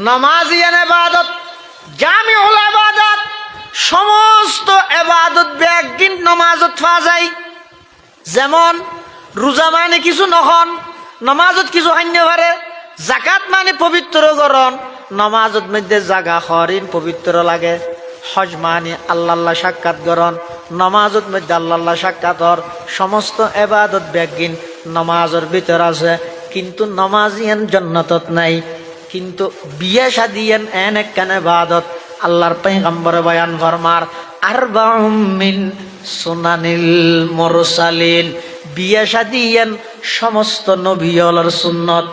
নামাজিয়ান ইবাদত জামিউল ইবাদত সমস্ত ইবাদত ব্যাগিন নামাজত পাওয়া যায়। যেমন রোজা মানে কিছু নহন, নামাজত কিছু হান্য পারে। জাকাত মানে পবিত্রকরণ, নামাজত মধ্যে জাগা হরিণ পবিত্র লাগে। হজ মানে আল্লাহ সাক্ষাৎ করণ, নামাজত মধ্যে আল্লাহ সাক্ষাৎর। সমস্ত ইবাদত ব্যাগিন নামাজের ভিতর আছে, কিন্তু নামাজিয়ান জান্নাতত নাই। কিন্তু বিয়ে শাদিয়ান এন একখান ইবাদত আল্লাহর পয়গম্বরে বয়ান ফরমার আরবাউম মিন সুনানিল মুরসালিন। বিয়ে শাদিয়ান সমস্ত নবীর সুন্নত,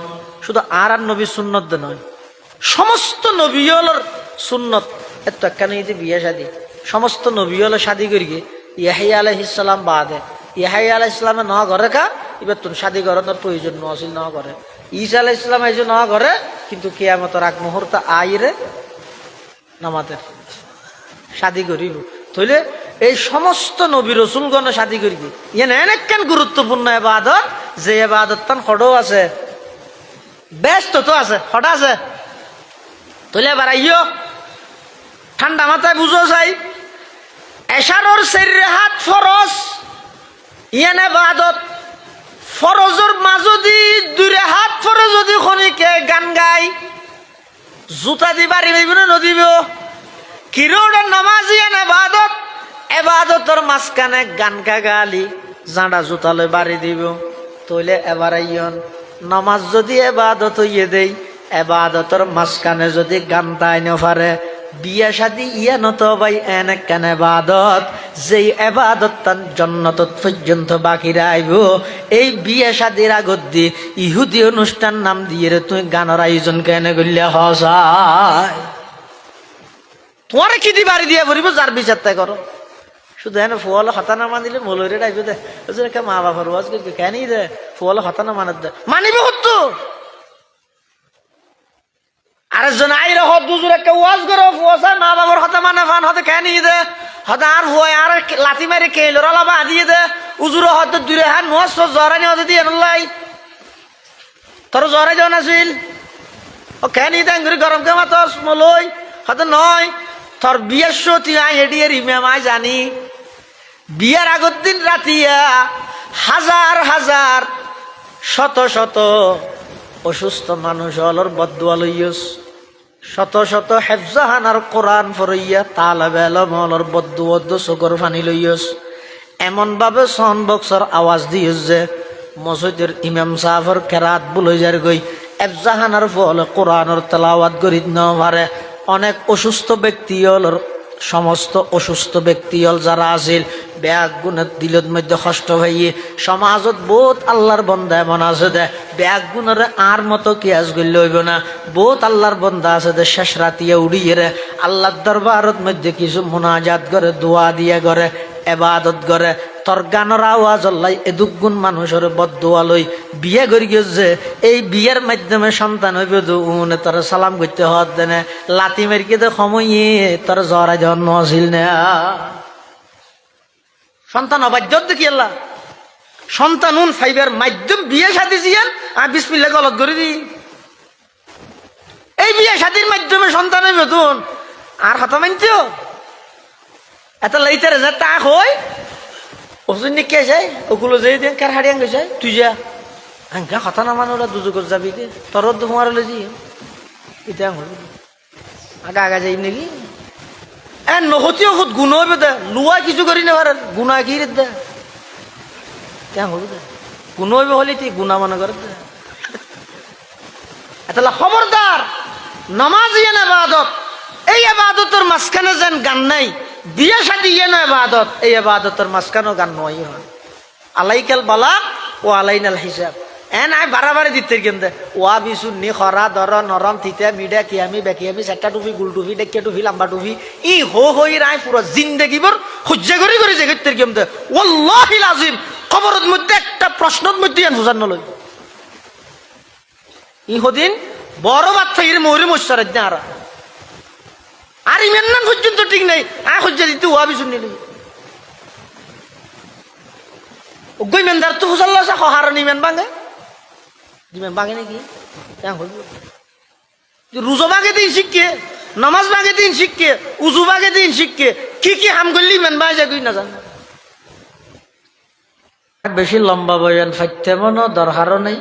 শুধু আর নবী সুন্নত নয়, সমস্ত নবীর সুন্নত। এত একখানে যে বিয়ে শাদি সমস্ত নবীর শাদি করি ইয়াহিয়া আলাইহিস সালাম বাদে। ইয়াহিয়া আলাইহিস সালামে ন ঘরে কা এবার তোর শাদি করানোর প্রয়োজন নছিল, ন ঘরে। ঈসা আলাইহিস সালাম এই যে ন ঘরে, কিন্তু কিয়ামতের আগ মুহূর্ত আইরে নামাজের শাদি করিব। তাইলে এই সমস্ত নবী রসুলগণ শাদি করিব। ইয়ান অনেকখান গুরুত্বপূর্ণ ইবাদত, যে ইবাদত তান হডও আছে, ব্যস্ত তো আছে, হঠাৎ আছে। তাইলে এবার আইও ঠান্ডা মাথায় বুঝো চাই, এশারর চাইরে ফরজ ইয়ান ইবাদত। ফরজর মাজদি দুইরে হাত ফরজ যদি খনিকে গান গাই জুতা দিবা রিব নদিব। কিরোড় নামাজ ইয়ান ইবাদত, ইবাদতর মাঝখানে গান গালি জাঁডা জুতা লই বাড়ি দিব। তইলে এবার আইয়ন নামাজ যদি ইবাদত হইয়ে দেই, ইবাদতর মাঝখানে যদি গান তাই না পারে, বিয়া শাদি ইয়ান তো ভাই এন একখান ইবাদত, যেই ইবাদত তান জান্নাতত পর্যন্ত বাকি রাইব। এই বিয়া শাদির আগত দি ইহুদি অনুষ্ঠান নাম দিয়ে রে তুই গানের আয়োজন কেন করলে হসায়? তোমার কি দি বাড়ি দিয়ে পড়িব যার বিচার তাই করো। শুধু এনে ফুয়ালো হতা না মানিলে মলরে ডাইবে দে, মা বাবার ওয়াজ করবে কেন দে, ফুয়ালো হতা না মানত দে, মানিবে হতো। আরেকজন আইরে হত দুজুর একটা ওয়াজ করো, ফুয়াশা মা বাবার হতা মানে ফান হতে কেন দে, হতা আর ফুয়াই আর লাথি মারি কে লড়ালা বা দিয়ে দে, উজুর হয়তো দূরে হাত নোয়াজ জরানি হতে দিয়ে নলাই তোর জরাই যাও নাছিল ও কেন দেঙ্গুরি গরম কে মাতস মলই হয়তো নয়। তোর বিয়ের সতী আই হেডিয়ে রিমেম আই জানি, বিয়ের আগের দিন রাতিয়া হাজার হাজার শত শত অসুস্থ মানুষ অলর বদুয়া লইয়স, শত শত হেফজাহানার কোরআন ফরইয়া তালাবে আলম অলর বদুয়দ্দ চকুর ফানি লইয়স। এমন ভাবে সাউন্ড বক্সর আওয়াজ দিয়স যে মসজিদের ইমাম সাহেবের কেরাত বুলই যার গই হেফজাহানার ফল কোরআনের তেলাওয়াত করি ন পারে। অনেক অসুস্থ ব্যক্তি অলর, সমস্ত অসুস্থ ব্যক্তি হল যারা আছিল ব্যাগ গুণের দিলের মধ্যে কষ্ট হইয়ে সমাজত বহুত আল্লাহর বন্ধা এমন আছে দে ব্যাগ গুণের আর মতো কিয়াস করলে হইব না। বহুত আল্লাহর বন্ধা আছে দে শেষ রাতিয়া উড়িয়ে রে আল্লাহর দরবারত মধ্যে কিছু মুনাজাত করে, দোয়া দিয়ে করে, এবাদত করে। তোর গানের আওয়াজ আল্লাহ এদুক গুণ মানুষের বদুয়া লই বিয়ে করি গিয়েছে। এই বিয়ের মাধ্যমে সন্তান হইব দুনে তোর সালাম করতে হত দেনে লাতি মেরকে তো সময়ে তোর জরা জন্ম আসিল না। সন্তান অবাধ্য দেখি আল্লাহ সন্তান উন ফাইবার মাধ্যম বিয়ে শাদি জিয়ান আর বিসমিল্লাহ গলত করে দি। এই বিয়ে শাদির মাধ্যমে সন্তান হইব তুন আর হতা মানতো এত লাইতারে যা তা হই ওজন কে যায় ওগুলো যাই দেন কার হারিয়ান গেছে তুই যা আঙ্কা কথা না মানে ওরা দুজো করে যাবি তোর তোমার হলে জি এটা আগা আগা যাই নাকি এ নহতিও খুদ গুণ হইবে দে লুয়া কিছু করি না পারে গুণা কি রে দে কেন হইবে দে গুণ হইবে হলে তুই গুণা মনে করে দে। এতলা খবরদার নামাজ ইয়ান ইবাদত, এই ইবাদতের মাঝখানে যেন গান নাই। বিয়ে শাদী ইয়ান ইবাদত, এই ইবাদতের মাঝখানেও গান নয় হয়। আলাইকাল বালাগ ও আলাইনাল হিসাব এন আই বাড়াবাড়ি দিতে কেমতে ওয়া বিশুন্নি খরা দর নরম থিতে মিডা কিয়ামি বেকিয়ামি চারটা টুপি গুল টুপি ডেকিয়া টুপি লম্বা টুপি ই হই রায় পুরো জিন্দেগিবর খুঁজে করি করে যে করতে কেমতে ওয়াল্লাহিল আজিম খবরের মধ্যে একটা প্রশ্নের মধ্যে ইয়ান হুজান নলই ই হদিন বড় বাচ্চা ইর মরি মশার না আর ইমেন নাম পর্যন্ত ঠিক নাই আয় খুঁজে দিতে ওয়া বিশুন্নি লই ওই মেনদার তো হুজাল্লা সা হারানি মেন বাঙ্গে দিবেন বাঙে নাকি কেন হইব রোজা ভাগে দিন শিখকে, নামাজ ভাগে দিন শিখকে, উজু ভাগে দিন শিখকে, কি হাম করলি মেন বাজা কই না জান। বেশি লম্বা বয়ান ফাইতে মনো দরকারও নেই।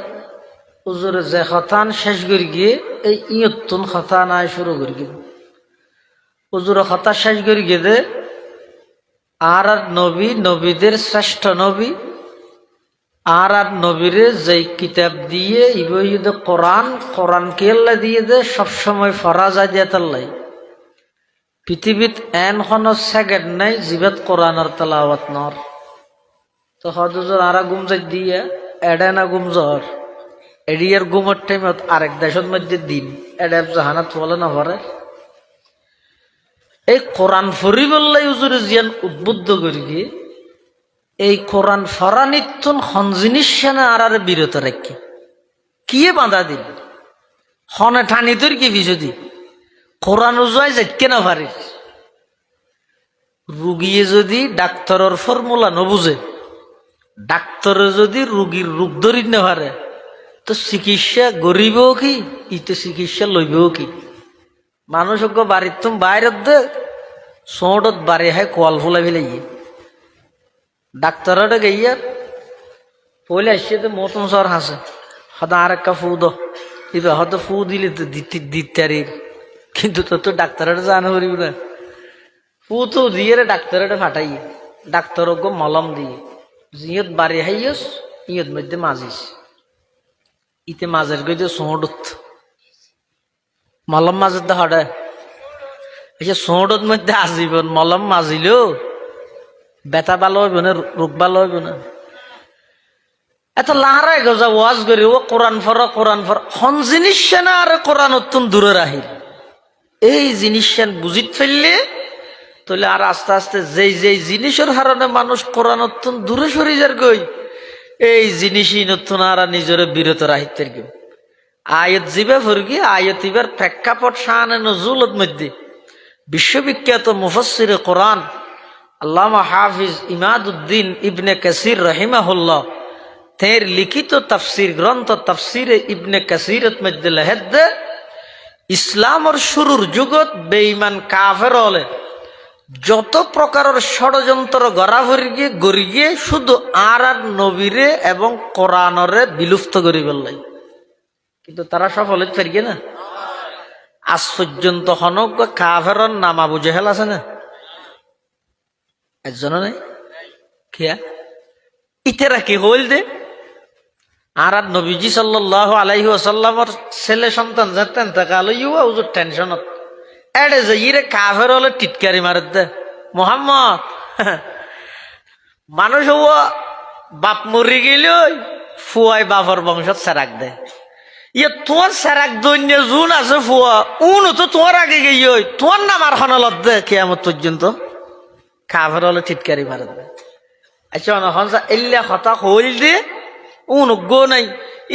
হুজুরে যে খতান শেষ করে গিয়ে এই ইয়তুন খতা নাই শুরু করে গিয়ে হুজুরে খতা শেষ করে গিয়ে দে আর নবী, নবীদের শ্রেষ্ঠ নবী আর নবীরে যেই কিতাব দিয়ে ইবইদ কোরআন, কোরআন কে আল্লাহ দিয়ে দে সবসময় ফরা যায় দিয়ে তাল্লাই পৃথিবীত এন কোনো সেকেন্ড নাই জিবাত কোরআনের তেলাওয়াত নর। তো হজুর আরা গুম যাই দিয়ে এডে না গুম জ্বর এডিয়ার গুমের টাইমত আরেক দেশের মধ্যে দিন এডে জাহানাত বলে না ভরে। এই কোরআন ফরি বললে হুজুরে জিয়ান উদ্বুদ্ধ করি গিয়ে এই কোরআন ফরা নিত্যন হন জিনিস সেনা আর বিরত রাখি কি বাঁধা দিল হনে ঠানি তোর কি বিশদি কোরআন উজয় যাইতে না পারি। রুগিয়ে যদি ডাক্তারের ফর্মুলা নবুঝে, ডাক্তারে যদি রুগীর রোগ ধরি না পারে তো চিকিৎসা গরিবও কি ইতে চিকিৎসা লইবেও কি। মানুষ বাড়ির তুম বাইরের দে সোঁটত বাড়ি হয় কল ফুলাই ফেলে গিয়ে ডাক্তারটা গিয়ে পয়লা আসছে তো মতন জ্বর হাসে হয়তো আর একটা ফু দো এবার হয়তো ফু দিলে তো দিতে কিন্তু তোর তো ডাক্তারটা জানা করিব না। ফু তো দিয়ে ডাক্তারটা ফাটাই ডাক্তার মলম দিয়ে জিয়ত বাড়ি হাইয়স ইয়ত মধ্যে মাজিস ইতে মাঝের গিয়ে সোঁটত মলম মাঝের দা হঠাৎ এই সোঁটত মধ্যে আজীবন মলম মাজিলেও বেতা ভালো হইব না, রোগ ভালো হইব না। এত লাহারাই গজা ওয়াজ করি ও কোরআন ফর হন জিনিস না আর কোরআন অত্যন্ত দূরে রাহিল এই জিনিস বুঝিত ফেললে তাহলে আর আস্তে আস্তে যেই জিনিসের হারণে মানুষ কোরআন অত্যন্ত দূরে সরে যার গই এই জিনিসই নতুন আর নিজের বিরত রাহিতে গেল। আয়ত জিবে ফরগি আয়ত ইবার প্রেক্ষাপট শাহানে নজুলত মধ্যে বিশ্ববিখ্যাত মুফাসসিরে কোরআন আল্লামা হাফিজ ইমাদউদ্দিন ইবনে কাসির রহিমাহুল্লাহ তের লিখিত তাফসির গ্রন্থ তাফসিরে ইবনে কাসিরত মধ্যে লেহেদ ইসলামর শুরুর যুগত বেঈমান কাফের হলে যত প্রকারের ষড়যন্ত্র গড়ি গিয়ে শুধু আর নবীরে এবং কোরআনরে বিলুপ্ত করি বললাই কিন্তু তারা সফল হইতে পারি না। আজ পর্যন্ত হনক কাফের নাম আবু জেহেল আছে না একজনও নেই খেয়া ইতেরা কি হইল দে আর নবীজি সাল্লাল্লাহু আলাইহি ওয়াসাল্লামর ছেলে সন্তান যেতেন তাকালো ইউয়া হুজুর টেনশনত এডে যে ইরে কাফের হলে টিটকারি মারে দে মোহাম্মদ মানুষ হওয়া বাপ মরি গেল ফুয়াই বাপর বংশত সেরাক দে ইয়ে তোমার সেরাক দৈন্য জুন আছে ফুয়া উনও তো তোমার আগে গিয়ে তোমার নাম আর খানালত দে কিয়ামত পর্যন্ত কাফের হলে টিটকারি মারে দে। আচ্ছা অনহনসা এল্লা কথা হইল দে উনজ্ঞ নাই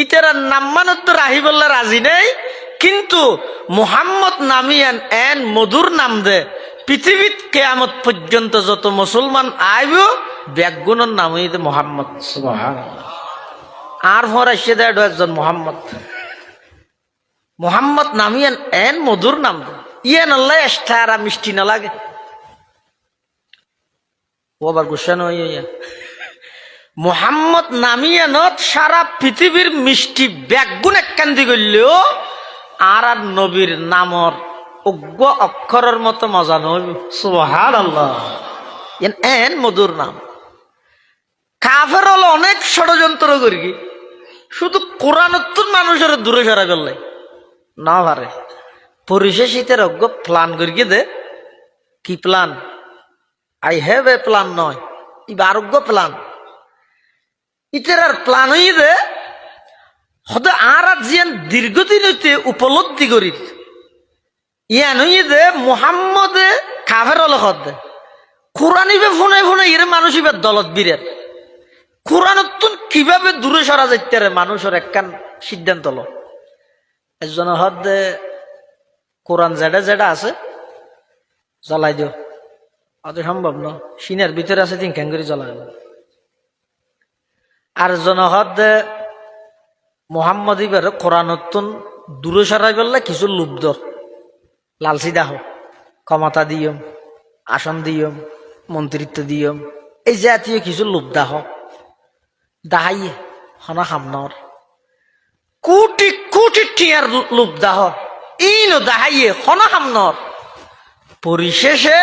ইতারা নাম মানত তো রাহি বললে রাজি নেই কিন্তু মুহাম্মদ নামিয়ান এন মধুর নাম দে পৃথিবীত কিয়ামত পর্যন্ত যত মুসলমান আইব ব্যাগুণের নাম হইতে মুহাম্মদ সুবহানাল্লাহ আর ভর আসছে দেয় একজন মুহাম্মদ নামিয়ান এন মধুর নাম দে ইয়েন আল্লাহ এস্টারা মিষ্টি না লাগে ও আবার গুসানো ইয়া মুহাম্মদ নামিয়ানত সারা পৃথিবীর মিষ্টি ব্যাগুণ এককান্দি করলেও আর নবীর নামর অজ্ঞ অক্ষরের মতো মজা নয় সুবহানাল্লাহ এন মধুর নাম। কাফের হলো অনেক ষড়যন্ত্র করি শুধু কোরআনত্তর মানুষের দূরে সরা করলে না পারে পরিশেষ শীতের অজ্ঞ প্ল্যান করি দে কি plan I have a plan নয় ইবা আরোগ্য প্ল্যান ইতার প্ল্যান হই দে হতে আর জিয়ান দীর্ঘদিন হইতে উপলব্ধি করি ইয়ান হই দে মুহাম্মদে কাফের হল হদ দে কোরআন ইবে ফোনে ফোনে ইরে মানুষ ইবে দলত বীরের কোরআনতুন কিভাবে দূরে সরা যাইতে রে মানুষের একখান সিদ্ধান্ত লো একজন হদ দে কোরআন যেটা আছে জ্বলাই দিও অত সম্ভব ন সিনার ভিতরে আছে তিন খ্যাং করে জ্বলাই আর জনহদ মোহাম্মদ ইবার কোরআনতুন দূরে সরাই বললে কিছু লুব্ধ লালসি দাহ ক্ষমতা দিয়ম আসন দিয়ম মন্ত্রিত্ব দিয়ম এই জাতীয় কিছু লোভ দাহ দাহাইয়ে হনা হামনর কোটি কোটি টিয়ার লোভ দাহ ইনো দাহাইয়ে হনা হামনর পরিশেষে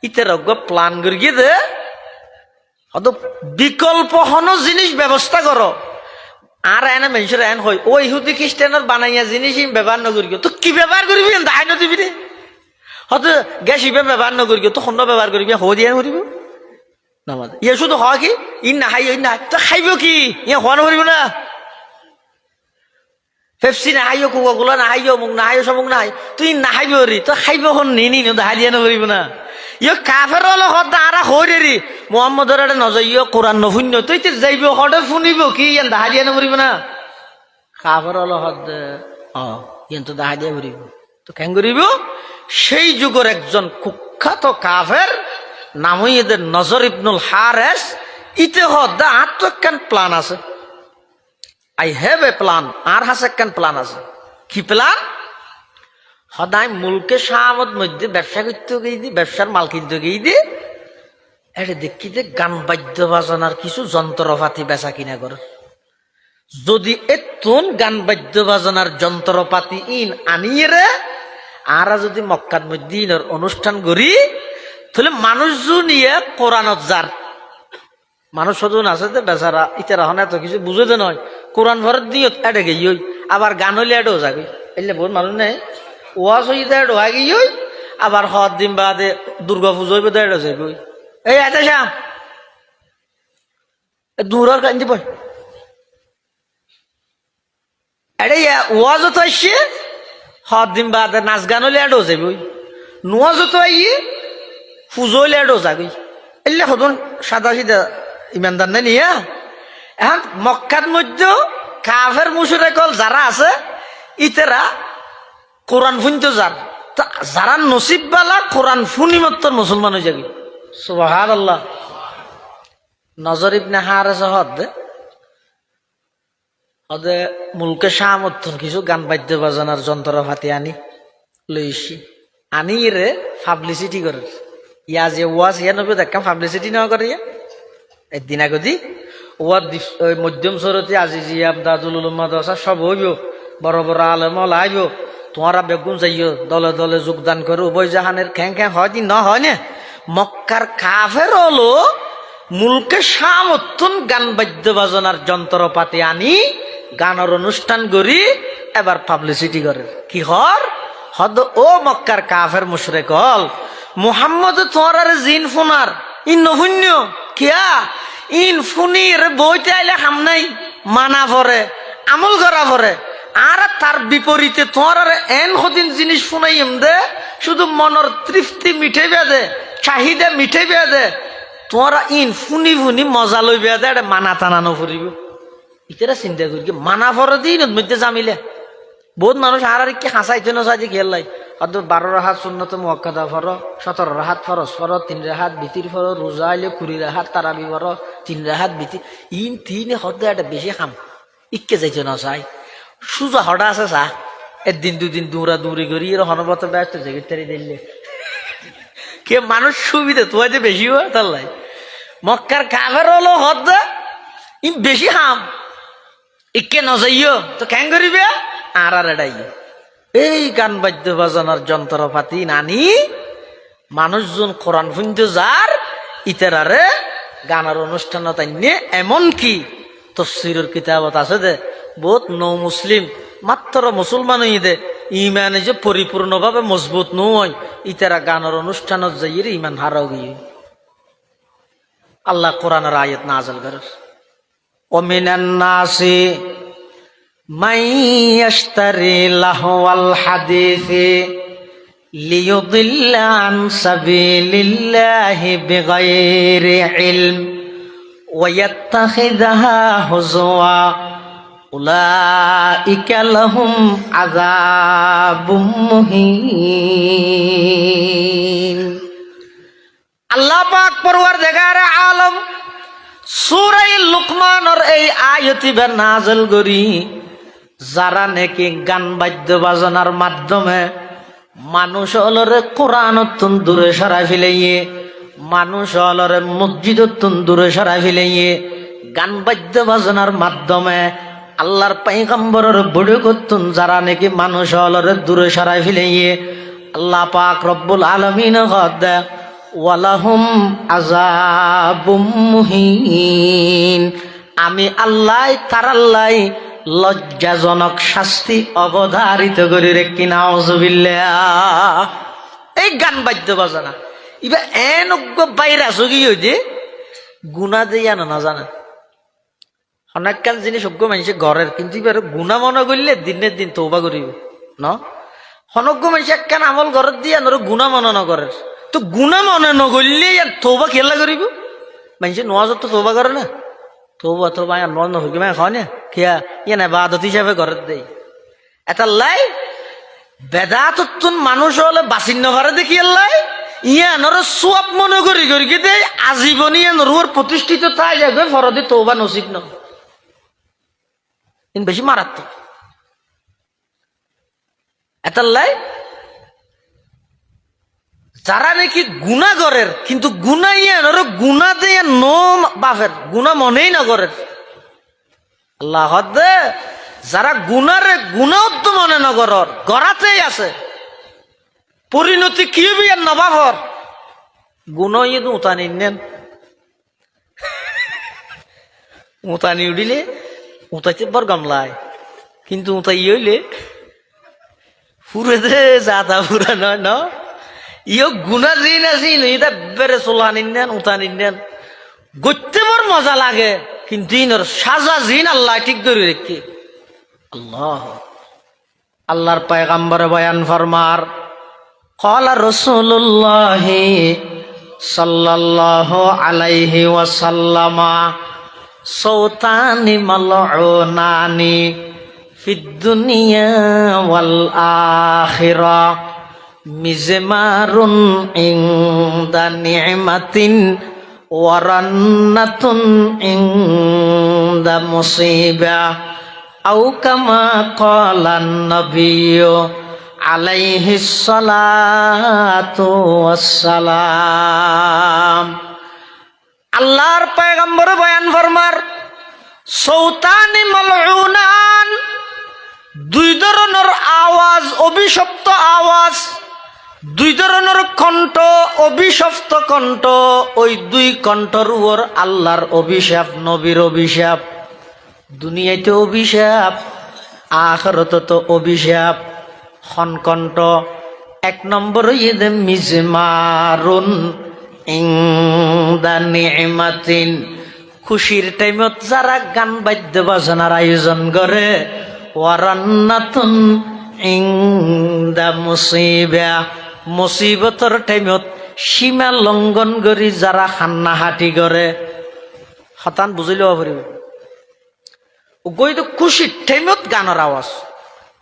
ইতের প্লান করিয়ে দে হয়তো বিকল্প হন জিনিস ব্যবস্থা করো আর এনে মানুষের এন হয় ও ইহুদি খ্রিস্টানের বানাইয়া জিনিস ব্যবহার নকরি তো কি ব্যবহার করবি দাহাই নদিবি রে হয়তো গ্যাস ইবে ব্যবহার নকরি তো খন্ড ব্যবহার করবি হো দিয়ে করিব নামাজ ইয়ে শুধু হয় কি ই নাহাই ওই না তো খাইব কি ইয়ে হওয়া নকরিব না পেপসি নাহাইও কোকাকোলা নাহাইও মুখ নাহাইও সমুখ নাহাই তুই নাহাইব রি তো খাইব হন নি দাহাই দিয়ে নকরিব না ইয়ে কাফের লগত আরা হই রে মোহাম্মদর এটা নজইয় কোরআন নফুন্য তুই তো যাইব হঠাৎ শুনিব কি ইয়ান দাহাই দিয়ে নকরিব না কাফের লগত ইয়ান তো দাহাই দিয়ে করিব তো কেন করিব সেই যুগের একজন কুখ্যাত কাফের নাম এদের নজর ইবনুল হারেস ইতে হদ্দা আর তো একখান প্ল্যান আছে আই হ্যাভ এ প্ল্যান আর হাসে একখান প্ল্যান আছে কি প্ল্যান সদায় মুলকে শাহামত মধ্যে ব্যবসা করতে গিয়ে দি ব্যবসার মাল কিনতে গিয়ে দি এটা দেখি যে গান বাদ্য বাজনার কিছু যন্ত্রপাতি বেচা কিনা করে যদি এতন গান বাদ্য বাজনার যন্ত্রপাতি ইন আনিয়ে রে আর যদি মক্কার মধ্যে ইনের অনুষ্ঠান করি তাহলে মানুষজন নিয়ে কোরআনত যার মানুষ সজন আছে যে বেচারা ইতারা হন এত কিছু বুঝে দে নয় কোরআন ভরত দিয়ে এটে গিয়ে আবার গান হইলে এটাও যাবে এলে বহুত মানুষ নেই ওয়াজ হইতে এটো হয়ে গিয়ে আবার হদ দিন বাদে দুর্গা পুজো হইবে তো এটাও যাবে এই এতে শ্যাম দূরের কান্দি পয় এটা ওয়াজও তো আসছে হদ দিন বাদে নাচ গান হইলে এটাও যাবে নোয়াজও তো আইয়ে পুজো হইলে এটাও যাবে এলে সদন সাদা সিধা ইমানদার নেই নিয়া এখন মক্কার মধ্যে কাফের মুশরিক যারা আছে ইতেরা কোরআন শুনতে যার যারা নসিববালা কোরআন শুনি মাত্র মুসলমান হয়ে যাবে সুবহানাল্লাহ নজর ইবনে হারেস হদে মুলকে শাহামত্তর কিছু গান বাদ্য বাজানার যন্ত্রপাতি আনি লইছি আনি রে পাবলিসিটি করে ইয়া যে ওয়াজ ইয়া নবে দেখা পাবলিসিটি নেওয়া করে একদিন আগদি ওয়াদ মধ্যম সরতি আজিজিয়া দাদুল উলুম মাদ্রাসা সব হইব বড় বড় আলেম আইব তোমারা বেগুন যাইও দলে দলে যোগদান করে উভয় জাহানের খ্যাং খ্যাং হয় দিন ন হয় না মক্কার কাফের হলো মুলকে শাহামত্তন গান বাদ্য বাজনার যন্ত্রপাতি আনি গানের অনুষ্ঠান করি এবার পাবলিসিটি করে কি হর হদ ও মক্কার কাফের মুশরিক হল মুহাম্মদ তোমার জিন ফোনার ইন নভুন্য কিয়া ইন ফুনির বইতে আইলে হাম নাই মানা পরে আমল করা পরে আর তার বিপরীতে তোমার এন হদিন জিনিস শুনাইম দে শুধু মনের তৃপ্তি মিঠে বেদে চাহিদা মিঠে বেদে তোমরা ইন ফুনি ফুনি মজা লই বেদে এটা মানা টানানো ফুরিব ইতারা চিন্তা করি মানা ফর দিন মধ্যে জামিলে বহুত মানুষ আর কি হাসাইতে না সাজি খেল লাই হয়তো 12 রাহাত সুন্নত মুআক্কাদা ফর 17 রাহাত ফরজ ফর 3 রাহাত বিতির ফর রোজা আইলে 20 রাহাত তারাবি ফর 3 রাহাত বিতি ইন তিনে হতে এটা বেশি খাম ইকে যাইতে না চাই সুজা হড়া আছে চা একদিন দুদিন দৌড়া দৌড়ি করি এর হনবত ব্যস্ত জেগে তারি দিলে কে মানুষ সুবিধা তোমার যে বেশি হয় তার লাই মক্কার কাফের হলো হদ ইন বেশি হাম ইকে ন যাইও তো কেন করিবে আর এটাই এই গান বাদ্য বাজানোর যন্ত্রপাতি নানি মানুষজন কোরআন শুনতে যার ইতারারে গানের অনুষ্ঠান তাইনে এমনকি তফসিরের কিতাবত আছে দে বহুত নৌ মুসলিম মাত্র মুসলমান দে ইমানে যে পরিপূর্ণভাবে মজবুত নয় ইতারা গানের অনুষ্ঠানত যাইয়ে ইমান হারাও গিয়ে আল্লাহ কোরআনের আয়াত নাযিল করে ওমিনান নাসি মাই ইয়াশতারি লাহওয়াল হাদিসি লিয়ুদিল্লা আন সাবিলিল্লাহি বিগাইরি ইলম ওয়া ইয়াত্তাখিযাহা হুজওয়া উলাইকা লাহুম আযাবুম মুহিন। আল্লাহ পাক পরওয়ারদিগারে আলম সূরা লুকমানের এই আয়াতি বে নাযিল করি যারা নাকি গান বাদ্য বাজনার মাধ্যমে মানুষ হলরে কোরআনতুন দূরে সরাই ফেলাইয়ে, মানুষ হলরে মসজিদতুন দূরে সরাই ফেলাইয়ে, গান বাদ্য বাজনার মাধ্যমে আল্লাহর পয়গম্বরের বুড়ুকুতুন যারা নাকি মানুষ হলরে দূরে সরাই ফেলাইয়ে, আল্লাহ পাক রব্বুল আলামিন কদে ওয়ালাহুম আযাবুম মুহিন, আমি আল্লাহ তার আল্লাহ লজ্জাজনক শাস্তি অবধারিত করে রেখি। নাউযুবিল্লাহ। এই গান বাদ্য বাজনা ইবা এনজ্ঞ বাইরে আছো কি হইতে গুণা দিয়ে না জানা অনেককাল জিনিস অজ্ঞ মানুষের ঘরের, কিন্তু এবার গুণা মনে করলে দিনের দিন তৌবা করিব ন। অনজ্ঞ মানুষ একখান আমল ঘরের দিয়ে নর গুণা মনে নগরের, তো গুণা মনে নগরলে আর তৌবা খেলা করিব। মানুষের নোয়াজত তো তৌবা করে না, তৌবা তো মায়া মন হইকে মায়া খাওয়া না খেয়া ইয়ে না বাদত হিসাবে ঘরের দেয়। এটা লাই বেদাতুন মানুষ হলে বাসিন্ন ঘরে দেখি লাই ইয়া নর সোয়াব মনে করি করি দেয় আজীবনী নরুর প্রতিষ্ঠিত তাই যাবে ফরদে তৌবা নসিব ন বেশি মারাত্মক। এটা লাই যারা নাকি গুণা করের, কিন্তু গুণা ইয়া নর গুণা দিয়ে নো বাফের গুণা মনেই না করের। আল্লাহ দে যারা গুণারে গুণাও তো মনে না কর গড়াতেই আছে, পরিণতি কি হবি আর নবাফর গুণ ইয়ে তো উতানি নেন, উতানি উঠিলে উতাইতে বর গামলায়, কিন্তু উতাই হইলে ফুরে দে যাতা ফুরা নয় ন ইয় গুণা জিন আছে এটা বেড়ে চোলা নিন উতা নিন গড়তে বড় মজা লাগে, কিন্তু ইনর সাজা জিন আল্লাহ ঠিক করে রেখে। আল্লাহ আল্লাহর পয়গম্বর বয়ান ফরমার ক্বালা রাসূলুল্লাহ সাল্লাল্লাহু আলাইহি ওয়াসাল্লাম সাওতানি মালউনানি ফিদ দুনিয়া ওয়াল আখিরাহ মিজমারুন ইনদা নি'মাতিন ওয়ারান্নাতুন ইনদা মুসিবাহ আও কামা ক্বালান নবিয়্যু আলাইহিস সালাতু ওয়াসসালাম। আল্লাহর পয়গম্বর বয়ান ফরমার সৌতানি মালউনান, দুই ধরনের আওয়াজ, অভিশপ্ত আওয়াজ, দুই ধরনের কণ্ঠ, অভিশপ্ত কণ্ঠ, ওই দুই কণ্ঠর উপর আল্লাহর অভিশাপ, নবীর অভিশাপ। দুনিয়াতে অভিশাপ, আখিরাতে তো অভিশাপ। কণ্ঠ এক নম্বর ইদে মিজমারুন ইনদা নি'মাতিন, খুশির টাইমত যারা গান বাদ্য বাজনার আয়োজন করে, ওয়ারান্নাতুন ইনদা মুসিবাহ, মুসিবতর টাইমত সীমা লঙ্ঘন করি যারা খান্নাহাটি করে। হতান বুঝিল পারিব ওই তো খুশির টাইমত গানের আওয়াজ,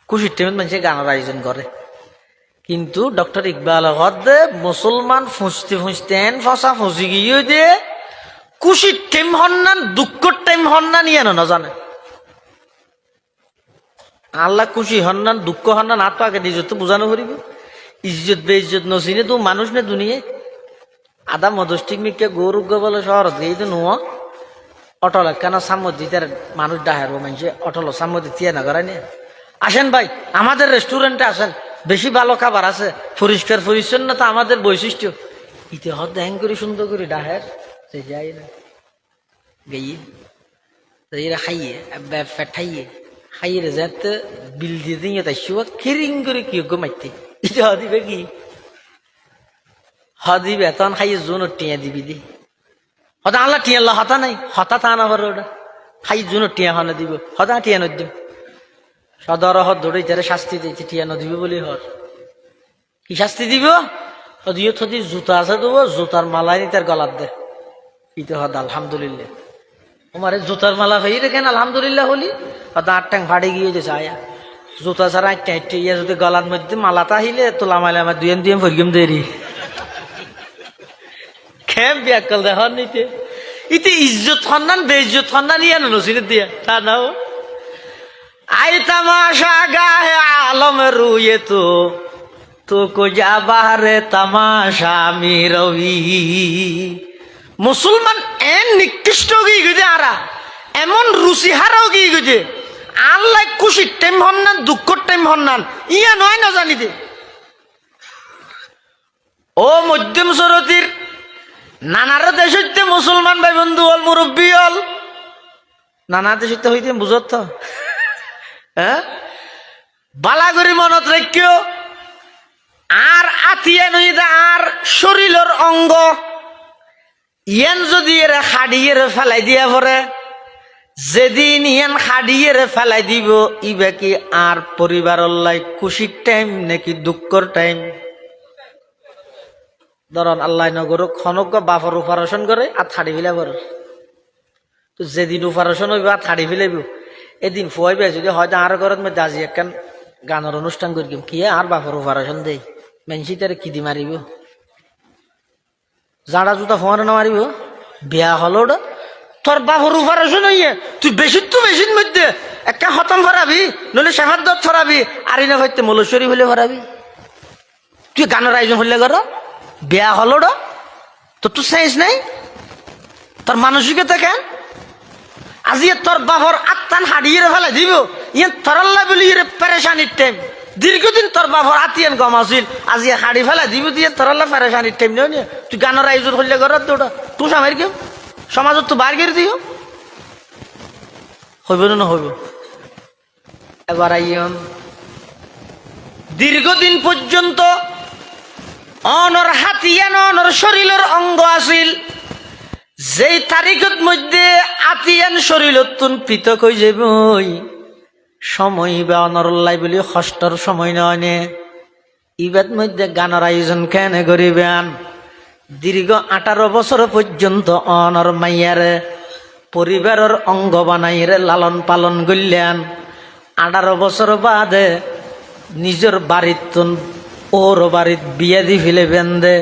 খুশির টাইমত মানুষে গানের আয়োজন করে। কিন্তু ডক্টর ইকবাল হদে মুসলমান ফুঁসতে ফুঁসতে এন ফসা ফুঁসি গিয়ে দিয়ে খুশির টাইম হন্নান দুঃখর টাইম হন্নান ইয়ে না জানে। আল্লাহ খুশি হন্নান দুঃখ হন্নান আর তো আগে নিজের তো বোঝানো করিব। ইজ্জত বে ইজ্জত নসিনে তো মানুষ নে দুনিয়ায় আদা মদস্টিক মিকে গৌরব বলে শহর দিয়ে তো নো অটল কেন সাম্য দিতে মানুষ ডাহের মানুষে অটল সাম্য দিয়ে না করায় নিয়ে আসেন ভাই আমাদের রেস্টুরেন্টে আসেন, বেশি ভালো খাবার আছে, পরিষ্কার পরিচ্ছন্নতা আমাদের বৈশিষ্ট্য। ইতে হদ হ্যাং করে সুন্দর করে ডাহের সে যাই না গিয়ে এরা খাইয়ে ফেটাইয়ে খাইয়ে রে যাতে বিল দিয়ে দিয়ে তাই শুয়া খেরিং করে কি মাইতে এটা হদিবে কি হদিবে তখন খাইয়ে জোন টিয়া দিবি দি হতা আল্লাহ টিয়া আল্লাহ হতা নাই হতা তা না পারে ওটা খাই জোন টিয়া হনে দিব হতা টিয়া নদিব সদর হদ দৌড়ে যারা শাস্তি দিয়েছে টিয়া নদিবে বলি হর কি শাস্তি দিব হদিও থদি জুতা আছে দেবো জুতার মালাই নি তার গলার দে ইতে হদ আলহামদুলিল্লাহ তোমারে জুতার মালা হয়ে রেখেন আলহামদুলিল্লাহ হলি হয়তো আটটাং ফাড়ে গিয়ে যেছে আয়া জুতা ছাড়া আটটা আটটা ইয়া যদি গলার মধ্যে মালাটা আহিলে তোলা মালে আমার দুয়েন দুয়েন ফরিগম দেরি খেম বিয়াকল দেখর নিতে ইতে ইজ্জত সন্ধান বেইজ্জত সন্ধান ইয়া নসিনে দিয়া তা নাও আই তামাশা গাহে আলম রুয়ে তো কো যা বাহারে তামাশা আমি রবি। মুসলমান এন নিকৃষ্ট গিয়ে গেছে, আরা এমন রুচি হারাও গিয়ে গেছে, আল্লাহ খুশির টাইম হন না, দুঃখর টাইম হন না, ইয়া নয় না জানি দে। ও মধ্যম সরতির নানার দেশ হইতে মুসলমান ভাই বন্ধু হল, মুরব্বী হল, নানা দেশ হইতে হইতে বুঝত তো, হ্যাঁ বালাগরি মনত রাখিও। আর আতিয়া নইদা আর শরীরের অঙ্গ ইয়ান যদি এরা খাড়িয়ে ফেলাই দিয়া পরে, যেদিন ইয়ান খাড়িয়ে ফেলাই দিব, ইবে কি আর পরিবারের লাই খুশির টাইম নাকি দুঃখর টাইম? ধরন আল্লাহ নগর খনক বাফর অপারেশন করে আর থাড়ি ফেলাব, তো যেদিন অপারেশন হইব আর থাড়ি ফেলাইব, এদিন ফুয়াইবে যদি হয়তো আর ঘরের মধ্যে আজি একখান গানের অনুষ্ঠান করি কি আর বাফর অপারেশন দেই, মেনসি তার কি দি মারিব, জাড়া জুতা ফোয়ানো না মারিব, বিয়া হলো ওটা তোর বাফর অপারেশন হইয়ে তুই বেশি তো বেশির মধ্যে একটা হতম ফরাবি, নইলে শেফার দত ফরাবি, আর ইনা হইতে মলেশ্বরী হলে ফরাবি, তুই গানের আয়োজন হইলে কর, বিয়া হলো তো তুই সাইন্স নাই, তোর মানসিকতা কেন? আজি তোর বাপর আত্মান হারিয়ে ফেলে দিব, ইয়ে তরল্লা বলি পেরেশানির টাইম, দীর্ঘদিন তোর বাপর আতিয়ান গম আছিল, আজি হাড়ি ফেলা দিব দিয়ে তরল্লা পেরেশানির টাইম নিয়ে তুই গানের আয়োজন করলে ঘর ওটা তুই সামার কেউ সমাজত তো বার করে দিও, হইব না হইব? এবার আইন দীর্ঘদিন পর্যন্ত অনর হাতিয়ান অনর শরীরের অঙ্গ আছিল, যেই তারিখের মধ্যে আতিয়ান শরীরতুন পৃথক হয়ে যাব, সময় বা অনরল্লাই বলি কষ্টর সময় নয়, ইবাদ মধ্যে গানের আয়োজন কেন করিবেন? দীর্ঘ 18 বছর পর্যন্ত অনর মাইয়ারে পরিবারের অঙ্গ বানাইরে লালন পালন করলেন, 18 বছর বাদে নিজের বাড়িতুন ওর বাড়িত বিয়া দি ফেলে বেঁধে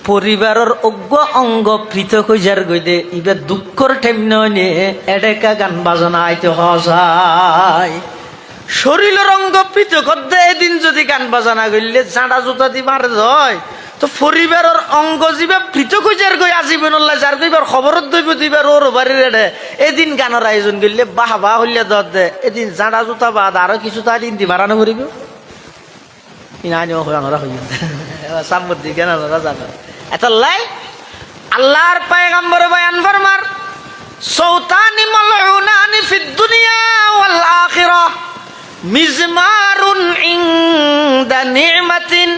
পরিবারের অজ্ঞ অঙ্গ পৃথক হয়ে যার গইদে, ইবে দুঃখর ঠেম নয় এডেকা গান বাজনা আইতে হসায়, শরীরের অঙ্গ পৃথক এদিন যদি গান বাজনা করলে জাঁড়া জুতা দি মারে হয়, তো পরিবারের অঙ্গ যিবা পৃথক হয়ে যার গই আজীবন যার গইবার খবরত দইব দিবার ওর বাড়ির এডে, এদিন গানের আয়োজন করলে বাহ বাহ হইলে দর দে, এদিন জাঁড়া জুতা বাদ আরো কিছু তা দিন দি বাড়ানো করিব, আল্লাহর পয়গম্বর বয়ান ফরমার সৌতানি মালউনানি ফিদ দুনিয়া ওয়াল আখিরাহ মিজমারুন ইনদা নি'মাতিন।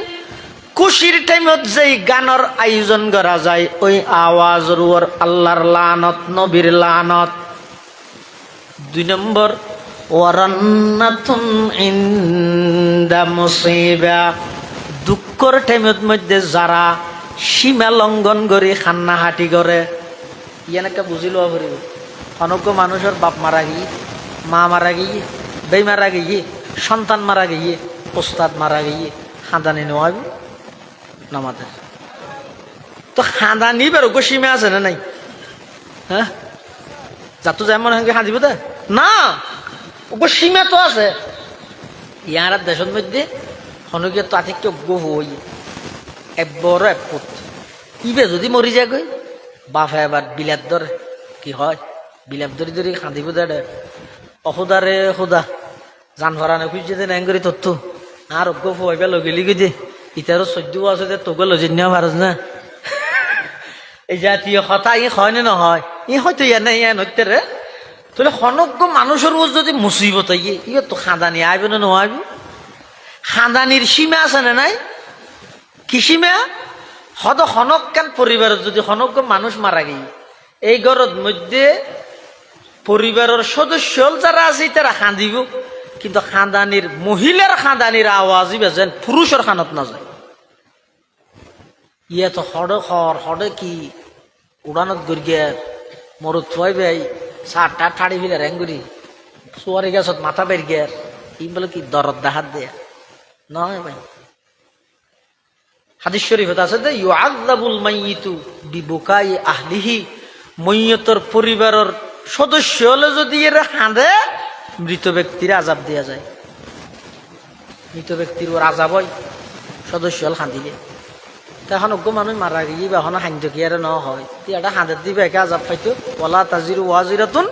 খুশির টাইমত যেই গানের আয়োজন করা যায়, ওই আওয়াজের উপর আল্লাহর লানত, নবীর লানত। 2 নম্বর ওয়ারান্নাতুন ইনদা মুসিবা, দুঃখর টাইমের মধ্যে যারা সীমা লঙ্ঘন করে খান্নাহাটি করে, ইয়ান একটা বুঝি লওয়া পড়িব। অনজ্ঞ মানুষের বাপ মারা গিয়ে, মা মারা গিয়ে, বেই মারা গিয়ে, সন্তান মারা গিয়ে, ওস্তাদ মারা গিয়ে খাঁদানি নেওয়াবি নামাদের, তো খাঁদানি বেরো সীমা আছে না নাই? হ্যাঁ যাতো যেমন খাঁদিব দে না, ওগো সীমা তো আছে। ইয়ার দেশের মধ্যে হনুকিয়া তো আতিক গহু হই বড় এক পুত, ইবে যদি মরি যায় গই বাফে এবার বিলাপ ধরে, কি হয় বিলাপ ধরি ধরি খাঁদিব দে, অসুদারে সুদা জান ভরানো খুঁজছে দে নেঙ্গরি তথ্য আর অজ্ঞ ফুয়াইবা লগেলি গই দে, ইতারও 14 আছে দে তোকে লজিন নেওয়া ভারত না। এই জাতীয় কথা ই হয় না নহয়, ই হয়তো ইয়া নাই ইয়া নত্যে রে, তাহলে হনজ্ঞ মানুষের মধ্যে যদি মুসিবত ইয়ে তো খাঁদানি আইব না নোয়াইব? খাঁদানির সীমা আছে না নাই? কি সীমা? হনক কেন পরিবারের যদি হনজ্ঞ মানুষ মারা গিয়ে এই ঘরের মধ্যে পরিবারের সদস্য যারা আছে তারা খাঁদিব, কিন্তু খাঁদানির মহিলার খাঁদানির আওয়াজ বেজেন পুরুষের খানত না যায়। ইয়ে তো হড়ে কি উড়ানত গড়িয়ে মরুত থুয়াই ভাই সারটা ঠাড়ি ফিলে রেঙ্গুরি সোয়ারি গাছত মাথা বের গিয়ার ই বলে কি দরদ দেখাত দেয়া নয় ভাই। হাদিস শরীফত আছে যে ইউআযাবুল মাইয়িতু বিবুকাই আহলিহি, মইয়তের পরিবারের সদস্য হলে যদি এরা কাঁদে মৃত ব্যক্তির আজাব দেওয়া যায়। মৃত ব্যক্তির ওর আজাব হয় সদস্য হল খান্দিলে। এখন অজ্ঞ মানুষ মারা গিয়ে বা এখন হাইন্দ কি আর ন হয় এটা হাঁদের দিবে একে আজাব পাইতো ওলা তাজির ওয়াজিরাতুন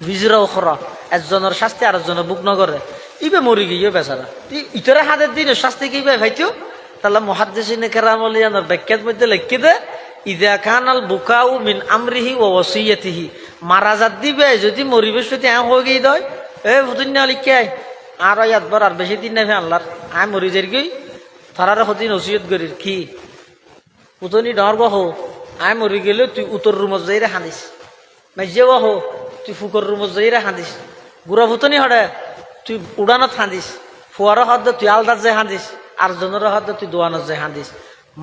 বিজরা ওখরা, একজনের শাস্তি আর একজনের বুক নগরে ইবে মরি গিয়ে বেচারা ইতরে হাতের দিন শাস্তি কি বে ভাইতো। তাহলে মুহাদ্দিসিনে কেরামলিয়ানোর ব্যাখ্যার মধ্যে লিখে দে ইদা কানাল বুকাউ মিন আমরিহি ওয়া ওয়াসিয়াতিহি, মারা যাত দিবে যদি মরিবেশ প্রতি হয়ে গিয়ে দয় এ ফুতুন্যা লিখে আর একবার আর বেশি দিন নেবে আল্লাহর আয় মরি যাই গই তারার সদিন ওসিয়ত করির কি উতনি ডর বহ আয় মরি গেলে তুই উত্তর রুমত যাই রে হাঁদিস মাইজে বহ তুই ফুকর রুমত যাই রে হাঁদিস গুড়া ফুতনি হরে তুই উড়ানত হাঁদিস ফুয়ার হদ তুই আলদার যে হাঁদিস আর জনের হদ তুই দোয়ানত যে হাঁদিস।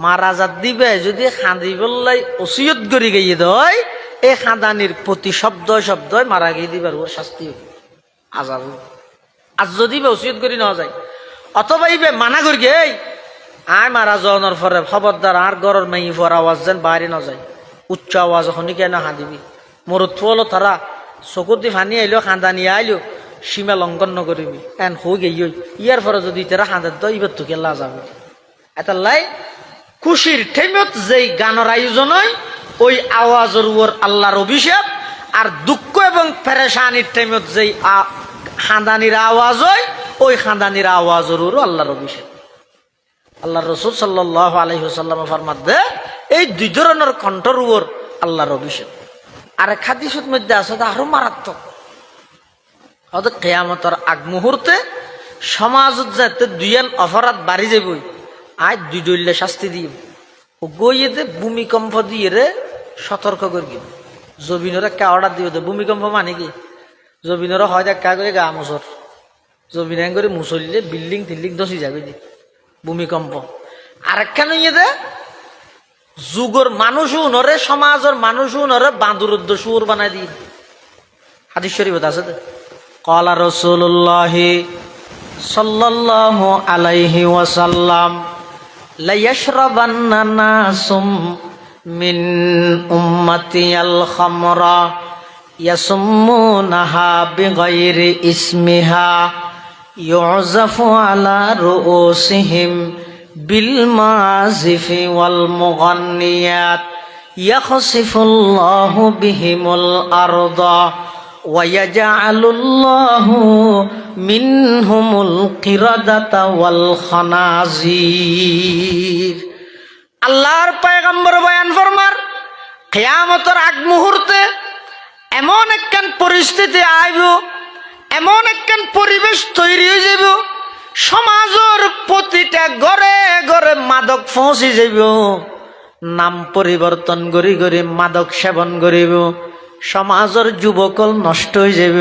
মারা যাত দিবে যদি খাঁদি বললাই ওসিয়ত করি গিয়ে দয় এই খাঁদানির প্রতি শব্দ শব্দ মারা গিয়ে দিবার ওর শাস্তি আজাব। আর যদি ওসিয়ত করি না যায় অথবা ইবে মানা করি গে আয় মারা যাওয়ার পরে খবরদার আর গরর মাই ফর আওয়াজ যেন বাইরে না যায়, উচ্চ আওয়াজ শুনি কেন হাঁদিবি মরত ফলো তারা চকুর দি ফানি আইলো খাঁদানি আইলো সীমা লঙ্ঘন নকরিবি এন হই গেই ইয়ার পরে যদি তারা হাঁদার দ ইবার তো কেলা যাবে। এটা লাই খুশির ঠেমত যেই গানের আয়োজন হয় ওই আওয়াজের উপর আল্লাহর অভিশাপ, আর দুঃখ এবং পেরেশানির ঠেমত যেই খাঁদানির আওয়াজ হয় ওই খাঁদানির আওয়াজের উপর আল্লাহর অভিশাপ। আল্লাহ রসুল সাল্লাল্লাহু আলাইহি ওয়াসাল্লাম ফরমাত দে এই দুই ধরনের কণ্ঠর উপর আল্লাহর অভিশাপ। আর এক হাদিসের মধ্যে আছে আরো মারাত্মক, হয়তো কিয়ামতের আগ মুহূর্তে সমাজত যাতে দুইয়ান অপরাধ বাড়ি যাবই আজ দুই দলীয় শাস্তি দিয়ে ও গইয়ে ভূমিকম্প দিয়ে রে সতর্ক করি জবিনরে কে অর্ডার দিয়ে দে ভূমিকম্প মানে কি জবিনরে হয় দেখ কা করে গা মুসর জবিন করে মুসলিলে বিল্ডিং টিল্ডিং দশি যাবে দি ভূমিকম্প। আরেকখানে ইয়ে দে যুগর মানুষও নরে সমাজের মানুষও নরে বাঁদুরুদ্দ সুর বানাই দিয়ে হাদিস শরীফত আছে দে ক্বালা রাসূলুল্লাহ সাল্লাল্লাহু আলাইহি ওয়াসাল্লাম লা ইয়াশরাবান্না নাসুম মিন উম্মতি আল খামরা ইয়াসুম্মুনাহা বিগাইরি ইসমিহা ইউযাফু আলা রুউসিহিম বিল মাযিফি ওয়াল মুগান্নিয়াত ইয়াখসিফুল্লাহু বিহিমুল আরদা ওয়ায়াজআলুল্লাহু মিনহুমুল কিরাদাতা ওয়াল খানাজির। আল্লাহর পয়গম্বর বয়ান ফরমার কিয়ামতের আগ মুহূর্তে এমন একখান পরিস্থিতি আইব, এমন একখান পরিবেশ তৈরি হয়ে যাব সমাজের প্রতিটা ঘরে ঘরে মাদক পৌঁছে যাব, নাম পরিবর্তন করি করি মাদক সেবন করিব, সমাজের যুবকল নষ্ট হয়ে যাব,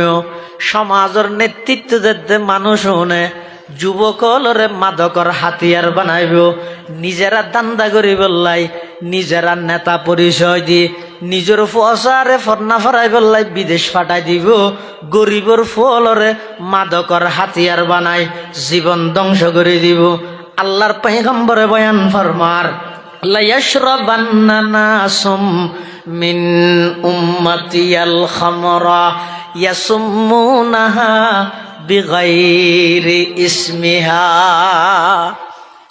সমাজের নেতৃত্ব দিতে মানুষ হনে যুবকলরে মাদকর হাতিয়ার বানাইব, নিজেরা দান্দা করি বললাই নিজেরা নেতা পরিচয় দি নিজের ফসারে ফর্না ফরাই বললাই বিদেশ পাঠাই দিব, গরিবর ফলরে মাদকর হাতিয়ার বানাই জীবন ধ্বংস করে দিব। আল্লাহর পয়গম্বরে বয়ান ফরমার লা ইয়াশরাবান্না নাসুম মিন উম্মতি আল খামরা ইয়াসুম্মুনাহা বিগাইরি ইসমিহা।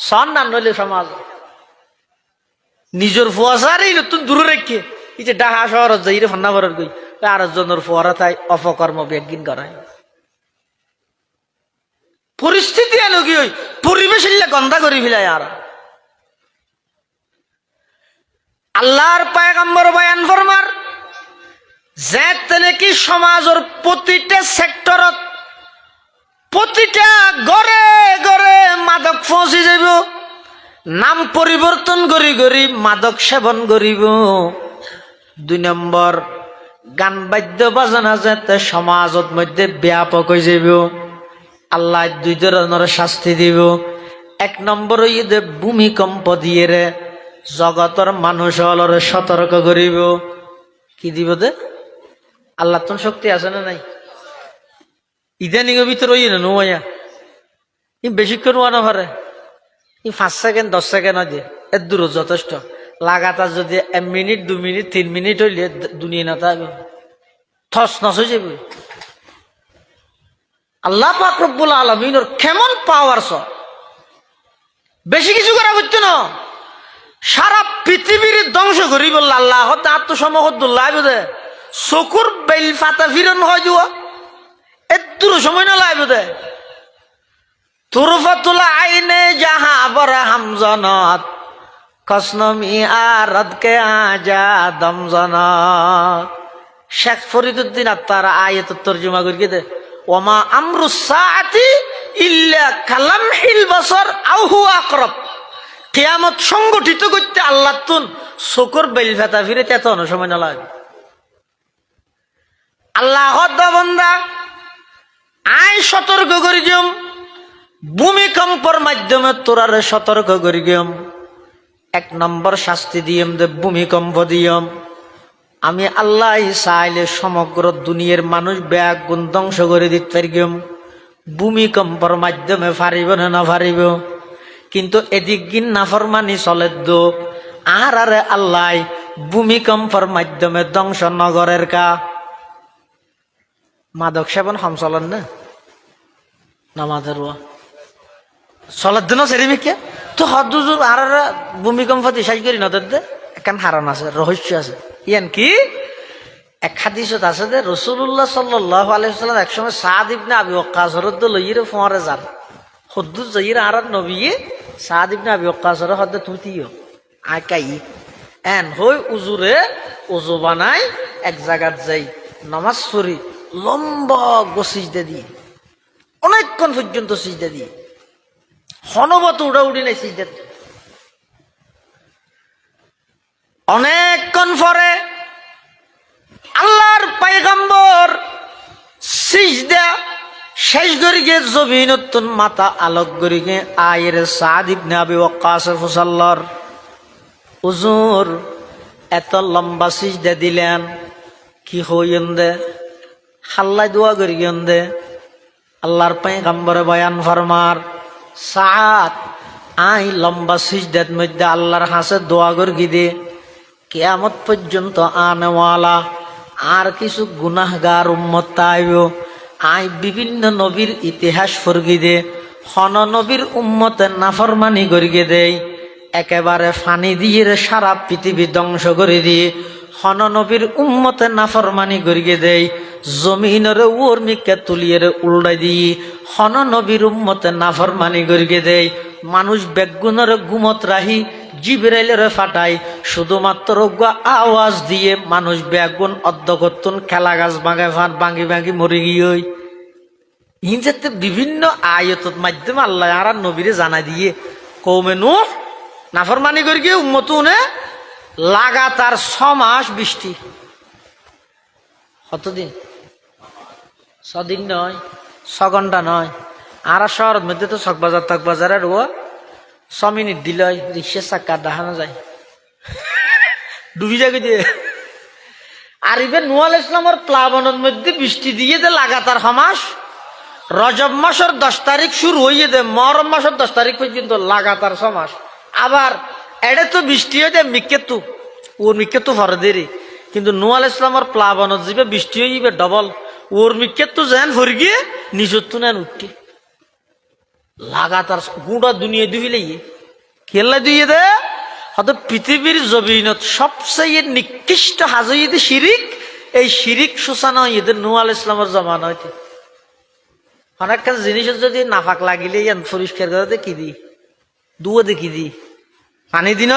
সন না নইলে সমাজ নিজের ফুয়াশারই নতুন দূরে রেখে এই যে ডাহা শহরত যাই রে ফান্না ভরার গই আর জনের ফুয়ারা তাই অপকর্ম বেগিন করায় পরিস্থিতি এলো কি ওই পরিবেশ গন্ধা করি ফেলায়। আর আল্লাহর পয়গম্বর বয়ান ফরমার যে নাকি সমাজের প্রতিটা সেক্টরত প্রতিটা ঘরে ঘরে মাদক পৌঁছে যাব, নাম পরিবর্তন করি করি মাদক সেবন করিব। 2 নম্বর গান বাদ্য বাজনা যাতে সমাজত মধ্যে ব্যাপক হয়ে যাব, আল্লাহ 2 ধরনের শাস্তি দিব। 1 নম্বর ঈদে ভূমিকম্প দিয়ে রে জগতের মানুষ হলরে সতর্ক করিব। কি দিব দে আল্লাহ তোর শক্তি আছে না নাই? ইদানিং ভিতর ওই না নোয়া ই বেশিক্ষণ ওয়ানো পারে, ই 5 সেকেন্ড 10 সেকেন্ড হয় এর দূর যথেষ্ট। লাগাতার যদি 1 মিনিট 2 মিনিট 3 মিনিট হইলে দুনিয়া না থাকবে, থস নস হয়ে যাবে। আল্লাহ পাক রব্বুল আলামিনের কেমন পাওয়ার ছ বেশি কিছু করা হচ্ছে না সারা পৃথিবীর ধ্বংস করি বলল আল্লাহ আত্মসমুল্লাহ বোধে চকুর বেল ফাতা ফিরন হয় যুয়া এত সময় না লাই বোধে তুরফাতুল আইনে যাহা বরে হামজনত কসনমি আরদকে আজা দমজনত শেখ ফরিদুদ্দিন আত্মার আয়াত তর্জমা করি দে ওমা আমরুস সাআতি ইল্লা কালামহিল বসর আও হুয়া আকরাব কিয়ামত সংগঠিত করতে আল্লাহ তুন চকুর বেল ফাতা ফিরে তেত সময় না লাগে আল্লাহ বান্দা আই সতর্ক করি দিম ভূমিকম্পর মাধ্যমে তোরারে সতর্ক করি গেম 1 নম্বর শাস্তি দিয়েম দে ভূমিকম্প দিয়ম আমি আল্লাহ চাইলে সমগ্র দুনিয়ার মানুষ ব্যাগ গুণ ধ্বংস করে দিতে পারিম ভূমিকম্পর মাধ্যমে পারিব না পারিব কিন্তু এদিক গিন নাফরমানি চলে দো আর আরে আল্লাহ ভূমিকম্পর মাধ্যমে ধ্বংস নগরের কা মাদক সেবন হাম চলেন না নামাজের চলার দিনও সেরিমিকে তো হদুজুর আর ভূমিকম্প দিশাই করি নদের দে এখান হারান আছে রহস্য আছে ইয়ান কি এক হাদিসত আছে যে রাসূলুল্লাহ সাল্লাল্লাহু আলাইহি ওয়াসাল্লাম একসময় সাদ ইবনে আবি ওয়াক্কাস রদ লইরে ফোরে যান হদুজ যাইরা আর নবী সাদ ইবনে আবি ওয়াক্কাস র হদ তুতিও আকাই এন হই উজুরে ওযু বানাই এক জায়গাত যাই নামাজ পড়ি লম্বা গসিজদা দি অনেকক্ষণ পর্যন্ত সিজদা দি হনবত উড়াউড়ি নাই সিজদাত অনেকক্ষণ পরে আল্লাহর পয়গম্বর সিজদা শেষ করে গিয়ে জমিনতুন মাথা আলোক করে গিয়ে আয়ের সাদ ইবনে আবি ওয়াক্কাস ফুসাল্লার হুজুর এত লম্বা সিজদা দিলেন কি হইন দে হাল্লাই দোয়া করি গিয়ন দে আল্লাহর পয়গম্বরে বয়ান ফরমার সাত আই লম্বা সিজদাত মধ্যে আল্লাহর হাসে দোয়া করি দে কিয়ামত পর্যন্ত আনেওয়ালা আর কিছু গুনাহগার উম্মত তাইব আই বিভিন্ন নবীর ইতিহাস ফরগি দে হন নবীর উম্মতে নাফরমানি করিয়ে দেই একেবারে ফানি দিয়ে সারা পৃথিবী ধ্বংস করে দিয়ে হন নবীর উম্মতে নাফরমানি করিয়ে দেই জমিনের উর্মিকে তুলিয়ে উল্টাই দিয়ে হন নবীর উম্মতে নাফরমানি করিয়ে দেই মানুষ বেগুনের ঘুমত রাহি জিবরাইলের ফাটাই শুধুমাত্র আওয়াজ দিয়ে মানুষ বেগুন অর্ধকর্তন খেলা গাছ বাঙে ফান ভাঙি ভাঙি মরে গিয়ে হিংসাতে বিভিন্ন আয়তত মাধ্যমে আল্লাহ আর নবীরে জানা দিয়ে কৌমে নূহ নাফরমানি করে গিয়ে উম্মত উনে লাগাতার 6 মাস বৃষ্টি কতদিন 6 দিন নয় 6 ঘন্টা নয় আর শহরের মধ্যে তো চকবাজার তকবাজারের ও 6 মিনিট দিল রিক্সা চাক্কা দেখানো যায় ডুবি যাবে দিয়ে আর ইবে নূহ আলাইহিস সালামের প্লাবনের মধ্যে বৃষ্টি দিয়ে দে লাগাতার 6 মাস রজব মাসের 10 তারিখ শুরু হইয়ে দে মহরম মাসের 10 তারিখ পর্যন্ত লাগাতার 6 মাস আবার এডে তো বৃষ্টি হয়ে যায় মিকেতু ওর মিকেতু ভরে দেরি কিন্তু নূহ আলাইহিস সালামের প্লাবনত যাবে বৃষ্টি হইবে ডবল ওর মিকেতু যেন ভরে গিয়ে নিজত্ব নেন উঠে লাগাতার গোটা দুনিয়া দুইলে খেলা দিয়ে দে হয়তো পৃথিবীর জমিনত সবচেয়ে নিকৃষ্ট হাজইতে শিরিক এই শিরিক সুসানা এদের নূহ আলাইহিস সালামের জমানা হইতে অনেক জিনিস যদি নাফাক লাগিলে পরিষ্কার করে কি দি দুও দেখি দি পানি দিন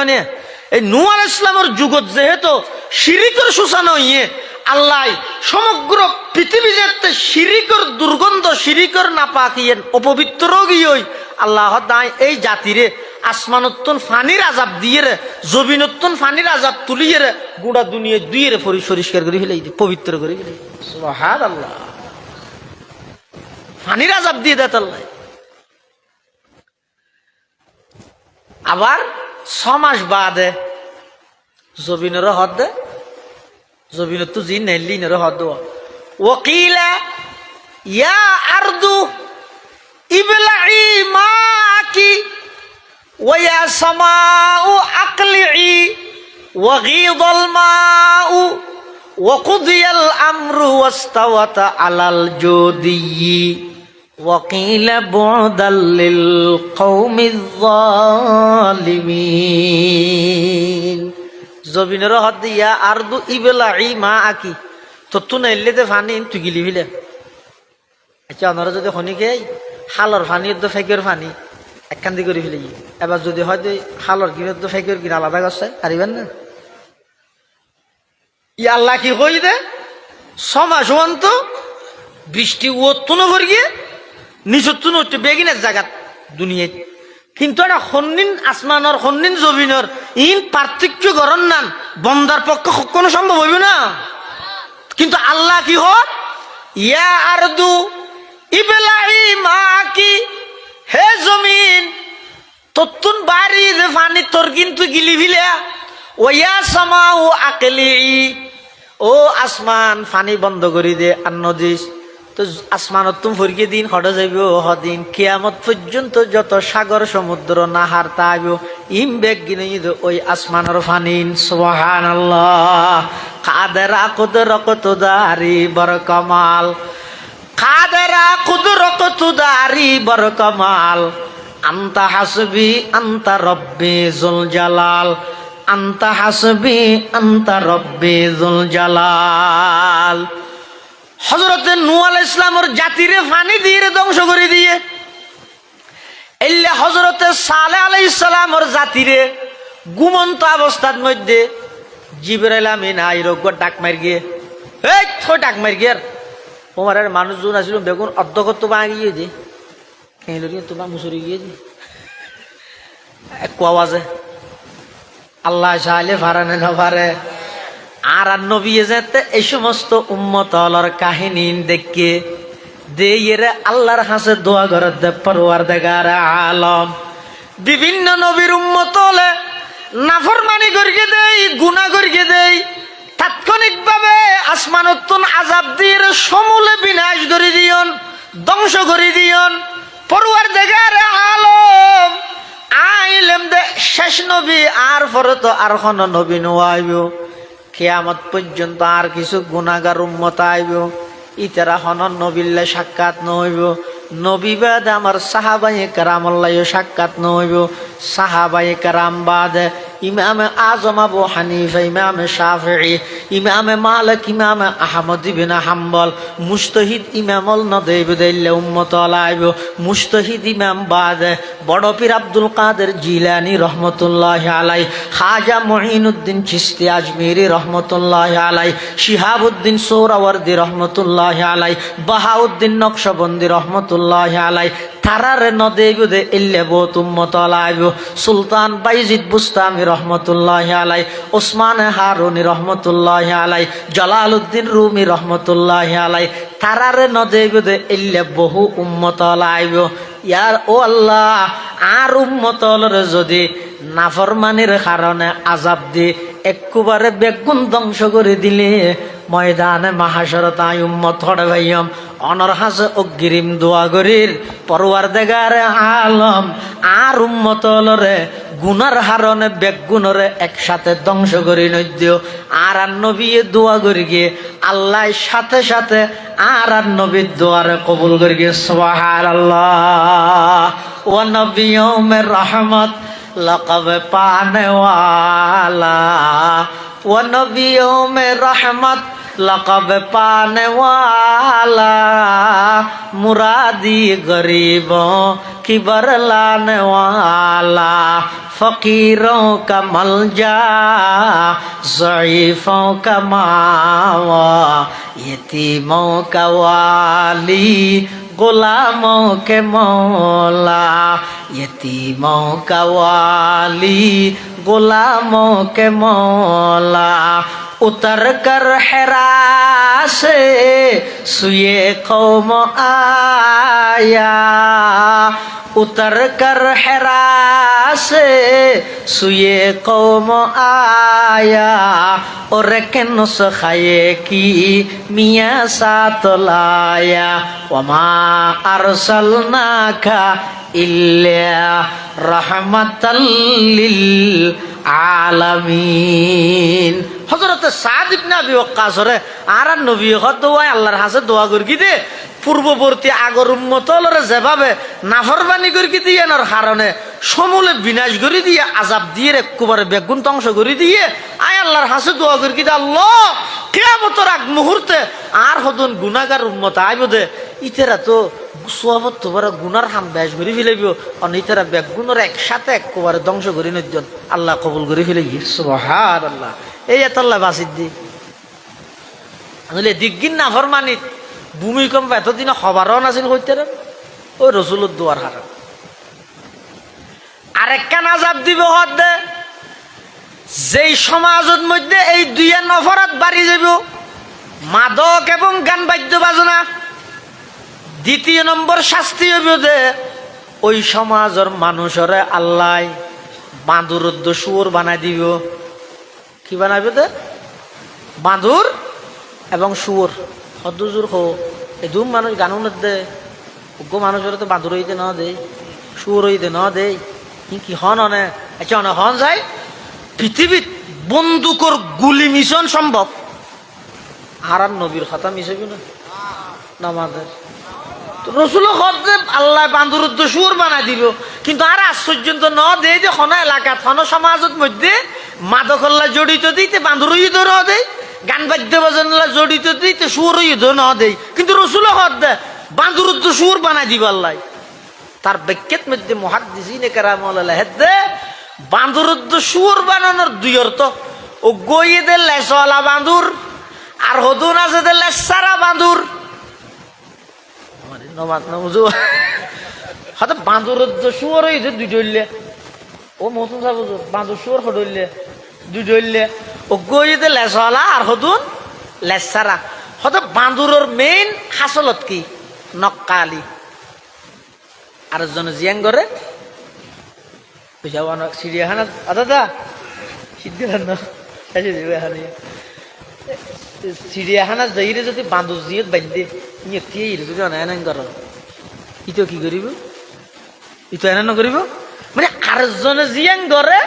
এই নূহ আলাইহিস সালামের যুগত যেহেতু শিরিকের সুসানা হইয়ে আল্লাহ সমগ্র পৃথিবী যেতে শিরিকের দুর্গন্ধ শিরিকের নাপাক ইয়ে অপবিত্র গিয়ে আল্লাহ দায় এই জাতিরে আসমানত্তন ফানির আজাব দিয়ে রে জমিনত্তন ফানির আজাব তুলিয়ে রে গোটা দুনিয়া দুইয়ে রে পরিষ্কার করে ফেলে পবিত্র করে ফেলে সুবহানাল্লাহ ফানির আজাব দিয়ে দেয় আল্লাহ আবার 6 মাস বাদে জমিনের হদ দে জমিন তো জি নেলি নের হদ ওয়াকিলা ইয়া আরদু ইবলাই মাকি ওয়া ইয়া সামাউ আকলিই ওয়া গীদাল মাউ ওয়া কুদিয়াল আমরু ওয়াস্তাওয়াতা আলাল জুদি وقيل بعدا للقوم الظالمين জবিনের হাত দিয়া আরদু ইবলাই মা আকি তো তুই নাইলেতে ফানি তুই গিলি ফিলে আচ্ছা ওনারা যদি খনিকে হালর ফানি তো ফেকের ফানি একখান্দি করে ফেলে এবার যদি হয়তো হালর কিনে তো ফেকের কিনা আলাদা করছে পারিবেন না ই আল্লাহ কি কই দে সমাজ অন্ত বৃষ্টি ওত্তন করে গিয়ে নিজত্তন হচ্ছে বেগিনের জায়গা দুনিয়ায় কিন্তু এটা সন্নিন আসমানর সন্নিন জবিনর ইন পার্থক্য গরম নান বন্দার পক্ষে কোনো সম্ভব হইব না কিন্তু আল্লাহ কি হন ইয়া আরদু ইবলাই মা কি হে জমিন তত্তুন বাড়ি যে পানি তোর কিন্তু গিলি ফিলে ওয়া সামাউ আকলি ও আসমান পানি বন্ধ করে দে আর নদীস তো আসমানত তুমি ফরিয়ে দিন হটে যাইব হদিন কিয়ামত পর্যন্ত যত সাগর সমুদ্র নাহার তাইব ইম বেগ গিনে ওই আসমানের ফানিন সুবহানাল্লাহ কাদেরা কুদরত দারি বর কমাল কাদেরা কুদরত দারি বর কমাল আনতা হাসবি আনতা রব্বি জুল জালাল আনতা হাসবি আনতা রব্বি জুল জালাল হযরতে নূহ আলাইহিস সালামের জাতিরে পানি দিয়ে ধ্বংস করে দিয়ে এল্লে হযরতে সালেহ আলাইহিস সালামের জাতিরে ঘুমন্ত অবস্থার মধ্যে জিবরাইল আমিন আইরোগ ডাক মার গিয়ে এই থো ডাক মার গিয়ে তোমার মানুষজন আসিল বেগুন অর্ধকর তো বা গিয়ে যে খেয়ে তোমার মুসুরি গিয়ে যে এক আওয়াজে আল্লাহ চাইলে পারে না পারে আর নবী যেতে এই সমস্ত উম্মত আল্লাহর কাহিনী দেখে দেইরে আল্লাহর হাসে দোয়া করে দে পরওয়ারদিগার আলম বিভিন্ন নবীর উম্মত হলে নাফরমানি করিয়ে দেই গুনাহ করিয়ে দেই তাৎক্ষণিকভাবে আসমানতুন আযাব দিয়ে সমূলে বিনাশ করে দিয়ন ধ্বংস করে দিয়ন পরওয়ারদিগার আলম আইলেম দে শেষ নবী আর পরে তো আর কোন নবী নয়াইব কিয়ামত পর্যন্ত আর কিছু গুনাহগার উম্মত আইব ইতারা হনন নবিল্লা সাক্ষাৎ নহইব নবী বাদ আমার সাহাবায়ে কেরামুল্লাহ সাক্ষাৎ নহইব সাহাবায়ে কেরাম বাদ ইমাম আজম আবু হানিফা ইমাম শাফিঈ ইমাম মালিক ইমাম আহমদ ইবনে হাম্বল মুজতাহিদ ইমামুল নদীবুদ্দিল্লা উম্মত আলাইব মুজতাহিদ ইমাম বাদ বড় পীর আব্দুল কাদের জিলানী রহমতুল্লাহ আলাই খাজা মুঈনুদ্দিন চিশতি আজমিরি রহমতুল্লাহ আলাই শিহাবুদ্দিন সোহরাওয়ার্দী রহমতুল্লাহ আলাই বাহাউদ্দিন নকশবন্দি রহমতুল্লাহ আলাই তারারে নদীবুদে ইল্লে বহুত উম্মত আলাইব সুলতান বাইজিদ বুস্তামি রহমতুল্লাহ আলাই ওসমান হারুনি রহমতুল্লাহ আলাই জালালউদ্দিন রুমি রহমতুল্লাহ আলাই তারারে নদীবুদে ইল্লে বহু উম্মত আলাইব ইয়ার ও আল্লাহ আর উম্মত হলরে যদি নাফরমানির কারণে আযাব দি একবারে বেগুন ধ্বংস করে দিলে ময়দানে মাহাশরে তাই উম্মত হড়ে ভাইয়ম অনর হাসে অগ্রিম দোয়া করির পরওয়ারদিগার আলম আর উম্মত হলরে গুনার হারণে বেগুনরে একসাথে ধ্বংস করি নদ্য আর নবী দোয়া করি গিয়ে আল্লাহ সাথে সাথে আর নবীর দোয়ারে কবুল করি গিয়ে সুবহানাল্লাহ ওয়া নবিয়ুমের রহমত লকব পানে ওয়ালা ওয়া নবিয়ুমের রহমত লকব পানে ওয়ালা মুরাদি গरीबों की बरलाने वाला फकीरों का मलजा ज़ईफ़ों का मावा यतीमों का वाली गुलामों के मौला यतीमों का वाली गुलामों के मौला उतर कर हिरा से सुए कौम आया उतर कर हिरा से सुए कौम आया और के नुस्खे की मियाँ साथ लाया वमा अरसलनाका इल्ला रहमतल लिल आलमीन হযরত সাদ ইবনে আবি ওয়াক্কাস রে আর নবী দোয়া আল্লাহর কাছে দোয়া করি দে পূর্ববর্তী আগর উম্মতলরে যেভাবে নাফরমানি করি দিয়ে এর কারণে সমূলে বিনাশ করে দিয়ে আজাব দিয়ে একবারে বেগুন ধ্বংস করে দিয়ে আয় আল্লাহর হাসে দোয়া করি কি আল্লাহ কিয়ামতের আগ মুহূর্তে আর হদন গুনাহগার উম্মত আইব দে ইতেরা তো সোয়াবত তোবার গুনার হাম বেশ করে ফেলাইব অন ইতেরা বেগুনের একসাথে একবারে ধ্বংস করে নিজন আল্লাহ কবুল করে ফেলাইবি সুবহানাল্লাহ। এই এতাল্লাহ বাসিদ দি দিগ্গিন নাফরমানি ভূমিকম্প এতদিন খবরও নাছিল হইতে ওই রসুলের দুয়ার হারা আরেকখান আজাব দিব হদে যেই সমাজের মধ্যে এই দুই নফরাত বাড়ি যাব মাদক এবং গান বাদ্য বাজনা। দ্বিতীয় নম্বর শাস্তি হইব যে ওই সমাজের মানুষরে আল্লাহ বাঁদুর শুয়োর বানাই দিব। কি বানাইবে দে বাঁদুর এবং শুয়োর হদ্দুজুর হো এই দুম মানুষ গানুন দে ওগো মানুষের তো বাঁদুর হইতে ন দেই শুয়োর হইতে ন দেই কি হন অনে আচ্ছা অনে হন যায় পৃথিবীত বন্দুকর গুলি মিশন সম্ভব আর নবীর কথা মিশাবি না নামাজের রসুল হদে আল্লাহ বাঁদুর শুয়োর বানাই দিব। কিন্তু আর আশ্চর্য তো ন দেই যে হন এলাকাত হন সমাজের মধ্যে মাদকল্লা জড়িত দিতে বাঁদুর হইতে ন দেয় গান বাদ্য বাজনা জড়িত দিতে সুর ন দেই। কিন্তু রসুল হদ দে বাঁদুর সুর বানাই দিব আল্লাহ। তার ব্যাখ্যাত মধ্যে মুহাদ্দিসিনে কেরামুল্লাহ হেদে বাঁদুর সুর বানানোর দুই অর্থ ও গইয়ে দে লেসওয়ালা বাঁদুর আর হদুন আছে দে লেসারা বাঁদুর। নমাজ না বুঝো হয়তো বাঁদুর সুর হইছে দুই ডইলে ও মতন সাহেব বাঁদুর সুর হডইলে দুই ডইলে ও গইতে লেসওয়ালা আর হদুন লেসারা। হয়তো বাঁদুরের মেইন হাসলত কি নক্কালি আর জন জিয়াং করে চিড়িয়াখানা দাদা চিড়িয়াখানা যাইরে যদি বাঁদুর জিয়ত বান্ধে ইয়ে যদি অনায়ন কর ইতো কি করিব ইতো এনে নকরিব মানে আরেকজনে জিয়াং ধরে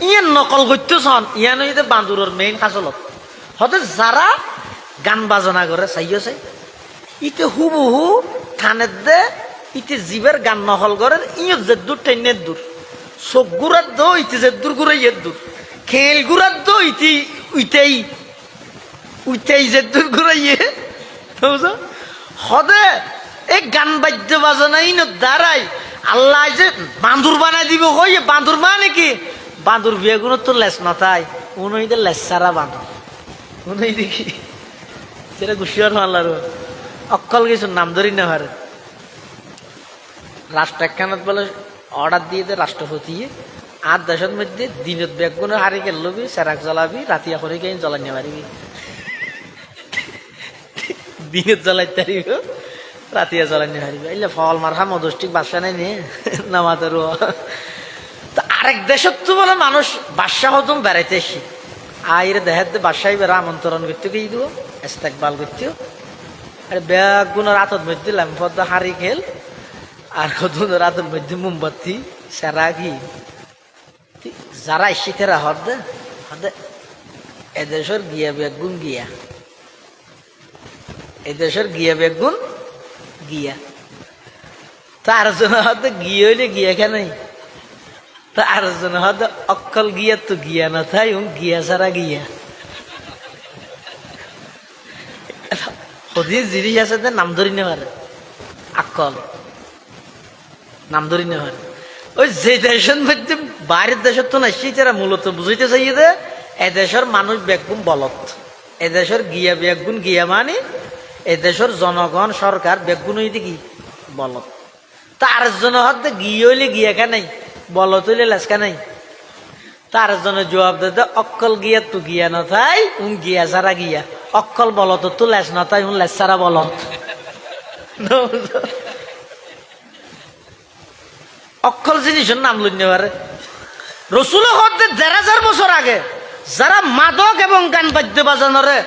ইয়ান নকল করতে চন ইয়ান হইতে বাঁদুরের মেইন হাসলত হতে যারা গান বাজনা করে চাইও চাই ইতে হুবহু থানের দে ইতে জীবের গান নকল করে ইয়ত যে দূর টেনের দূর চোখ গুড়ার দো ইতে যে দূর গুড়াই এর দূর খেল গুড়ার দো ইতি উইতেই উইতেই যে দূর গুড়াইয়ে বুঝো হদে এই গান বাদ্য বাজনা ইনত দ্বারাই আল্লাহ যে বাঁদুর বানাই দিব হইয়ে বাঁদুর মানে কি বাঁদুর বিয়েগুলো তো লেস নথাই উনইদের লেস সারা বাঁদুর উনই দেখি সেটা গুছিয়ার মাল্লার অক্কল কিছু নাম ধরি না হারে রাষ্ট্র একখানত বলে অর্ডার দিয়ে দে রাষ্ট্রপতি আর দেশের মধ্যে দিনত বেগুনে হারি গেলবি সেরাক জ্বলাবি রাতিয়া করে গিয়ে জ্বলানি পারিবি দিনত জ্বলাইতে পারিব রাতিয়া জ্বলানি পারিবি এলে ফল মারহা মদষ্টিক বাসা নাই নিয়ে নামাতের আরেক দেশত তো বলে মানুষ বাদশাহ হতুম বেড়াইতে এসে আইরে দেহের বাদশাহী বেড়া আমন্ত্রণ করতে গিয়ে দিব ইস্তেকবাল করতে আরে বেগুনের রাতত মধ্যে ল্যাম্পদ হারি খেল আর কতদিন রাতের মধ্যে মোমবাতি সেরা কি যারা শীতেরা হদে হদে এদেশের গিয়া বেগুন গিয়া এদেশের গিয়া বেগুন গিয়া তার জন্য হয়তো গিয়ে হইলে গিয়া কেন তার জন্য হয়তো অক্কল গিয়া তো গিয়া না তাই গিয়া ছাড়া গিয়া সদিন জিনিস আছে নাম ধরি না পারে আকল নাম ধরি না পারে ওই যে দেশের মধ্যে বাইরের দেশের তো না সেটা মূলত বুঝাইতে চাই যে এদেশের মানুষ বেগুন বলত এদেশের গিয়া বেগুন গিয়া মানে এদেশের জনগণ সরকার বেগুন হইতে কি বলত তার জন্য হতে গিয়ে হইলে গিয়া কে নাই বলত হইলে লেসকা নাই তার জন্য জবাব দিতে অক্কল গিয়া তো গিয়া না তাই গিয়া ছাড়া গিয়া অক্কল বলত তো লেস না তাই লেস ছাড়া বলত অক্কল জিনিসের নাম লইতে পারে রসুল হতে ১,৫০০ বছর আগে যারা মাদক এবং গান বাদ্য বাজানোরে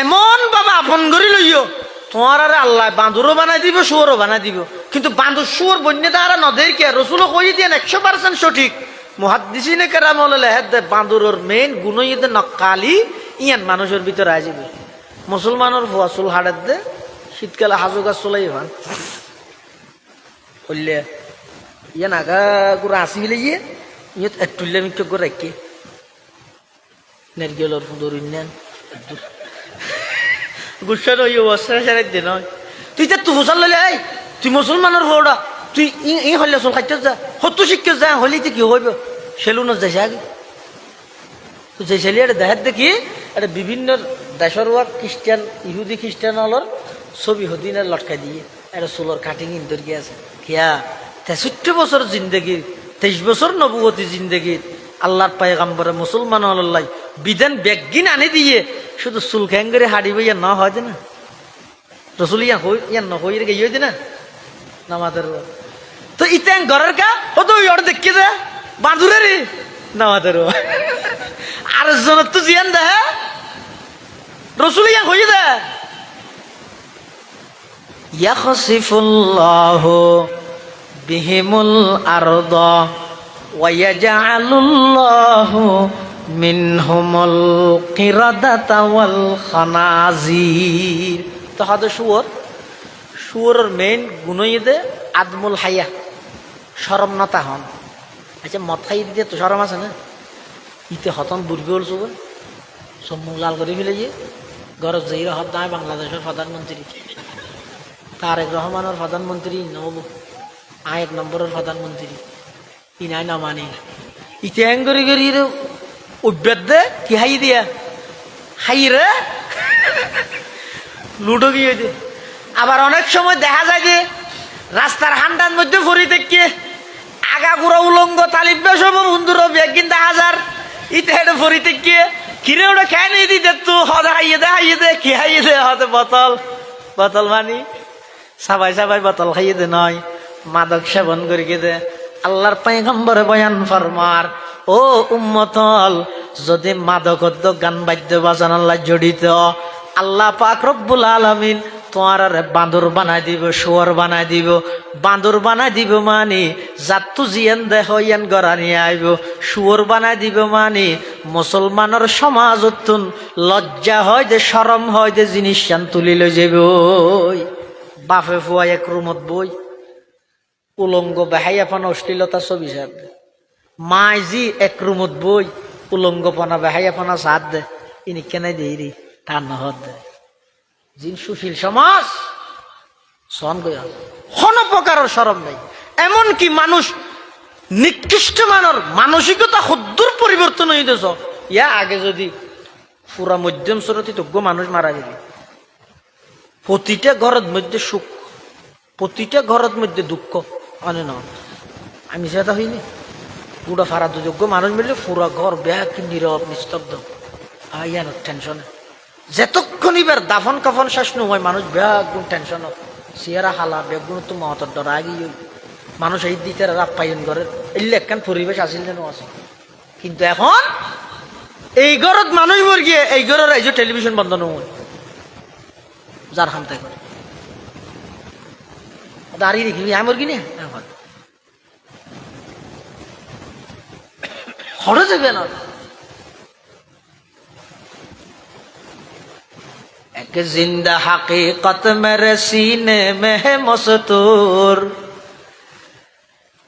এমন বাবা আপন করি লইও তোমার আরে আল্লাহ বাঁদুরও বানাই দিব শুয়োরও বানাই দিব কিন্তু বাঁদুর শুয়োর বন্যে তারা নদের কে রসুল কই দিয়েন ১০০% সঠিক মুহাদ্দিসিনে কেরামুল্লাহ হেদ বাঁদুরের মেইন গুণইতে নক্কালি ইয়ান মানুষের ভিতরে আই যাবে মুসলমানের ফুয়াসুল হাড়ের দে শীতকালে হাজু গাছ চলাই ভান করলে ইয়ে নাগা গুড়া আসি বলে ইয়ে ইয়ে একটুলে মিক্ক করে রাখি নারকেলের ফুদর ইন্যান গুসার ওই অবস্থা সারাই দে নয় তুই তো তুফসাল লইলে এই তুই মুসলমানের বড়া তুই ই হলে চল খাইতে যা হতো শিক্ষা যা হলি তো কি হইব সেলুনত যাইছে আগে তো যে ছেলে এটা দেখার দেখি এটা বিভিন্ন দেশের খ্রিস্টান ইহুদি খ্রিস্টান হলর ছবি হদিনের লটকাই দিয়ে এটা চুলোর কাটিং ইন্দর গিয়ে আছে কিয়া 63 বছর জিন্দগি 23 বছর নবুয়তী জিন্দগি আল্লাহর পায়গাম্বরে মুসলমান আল্লাহ বিধান ব্যাগিন আনি দিয়ে শুধু চুল খ্যাঙ্গরে হাড়ি বইয়া না হয় না রসুল ইয়ান হই রে গিয়ে না নামাজের তো ইতেন ঘরের কা ও তো ওর দেখি দে বাঁধুরে রে নামাজের আর জন তো জিয়ান দে রসুল ইয়ান হই দে ইয়াখসিফুল্লাহু বিহিমুল আরদা ওয়া ইয়াজআলুল্লাহু মিনহুমুল কিরাদাতা ওয়াল খানাজির তো হাদা শুয়োরের মেইন গুণই দে আদমুল হাইয়া শরমনতা হন আচ্ছা মদ খাই দিতে তো শরম আছে না ইতে হতন বুড়বি হল চুব সব মুখ লাল করে ফেলে গিয়ে গরজ জহির হত নাই বাংলাদেশের প্রধানমন্ত্রী তারেক রহমানের প্রধানমন্ত্রী নব 1 নম্বরের প্রধানমন্ত্রী ইনাই না মানি ইতে করে করি উব্বেদ দে কি হাই দিয়া হাই রে লুডো গিয়ে দে আবার অনেক সময় দেখা যায় যে রাস্তার হান্ডার মধ্যে ফরি থেকে আগাগুড়া উলঙ্গ তালিব সব বন্ধুরা ব্যাগিন 10,000 ইতে হেঁটে ফরি থেকে কিরে ওটা খেয়ে নিয়ে দিতে তো হদে হাইয়ে দে কি হাইয়ে দে হতে বোতল মানি সবাই বোতল খাইয়ে দে নয় মাদক সেবন করে দে আল্লাহর পয়গম্বরে বয়ান ফরমার ও উম্মতল যদি মাদকদ্য গান বাদ্য বাজান আল্লাহ জড়িত আল্লাহ পাক রব্বুল আলামিন তোমার বাঁদর বানাই দিব শুয়োর বানাই দিব বাঁদর বানাই দিব মানে জাতু জিয়ান দেহ ইয়ান গড়া নিয়ে আইব শুয়োর বানাই দিব মানে মুসলমানের সমাজতুন লজ্জা হয় যে শরম হয় যে জিনিস শান তুলি লই যাব বাপে ফুয়া এক রুমত বই উলঙ্গ বেহাইয়াপনা অশ্লীলতা ছবি সাথ দে মাইজি এক রুমত বই উলঙ্গপনা বেহাইয়াপনা সাথ দে ইনি কেনাই দেই রে তার নহত দে জিন সুশীল সমাজ সন গয়া কোন প্রকারের শরম নেই এমনকি মানুষ নিকৃষ্ট মানের মানসিকতা হদ্দুর পরিবর্তন হইতেছ ইয়া আগে যদি পুরা মধ্যম শ্রেণী যোগ্য মানুষ মারা গেল প্রতিটা ঘরের মধ্যে সুখ প্রতিটা ঘরের মধ্যে দুঃখ অনে না আমি সেটা হইনি পুরা ফারাদ যোগ্য মানুষ মিললে পুরা ঘর ব্যাগ নীরব নিস্তব্ধ ইয়ান টেনশনে যেতক্ষণ এবার দাফন কাফন শেষ নয় মানুষ ব্যাগুণ টেনশন সিয়ারা হালা ব্যাগুণ তো মহতর ডর আগে মানুষ এই দিতে রাপ পাইন ঘরের এলে একখান পরিবেশ আসিল যেন আছে কিন্তু এখন এই ঘরত মানুষ মর গিয়ে এই ঘরের এই যে টেলিভিশন বন্ধ নয় যার হামতাই করে দাঁড়িয়ে রেখি আমার কিনে হরে যাবে না एक जिंदा हकीकत मेरे सीने में है मस्तूर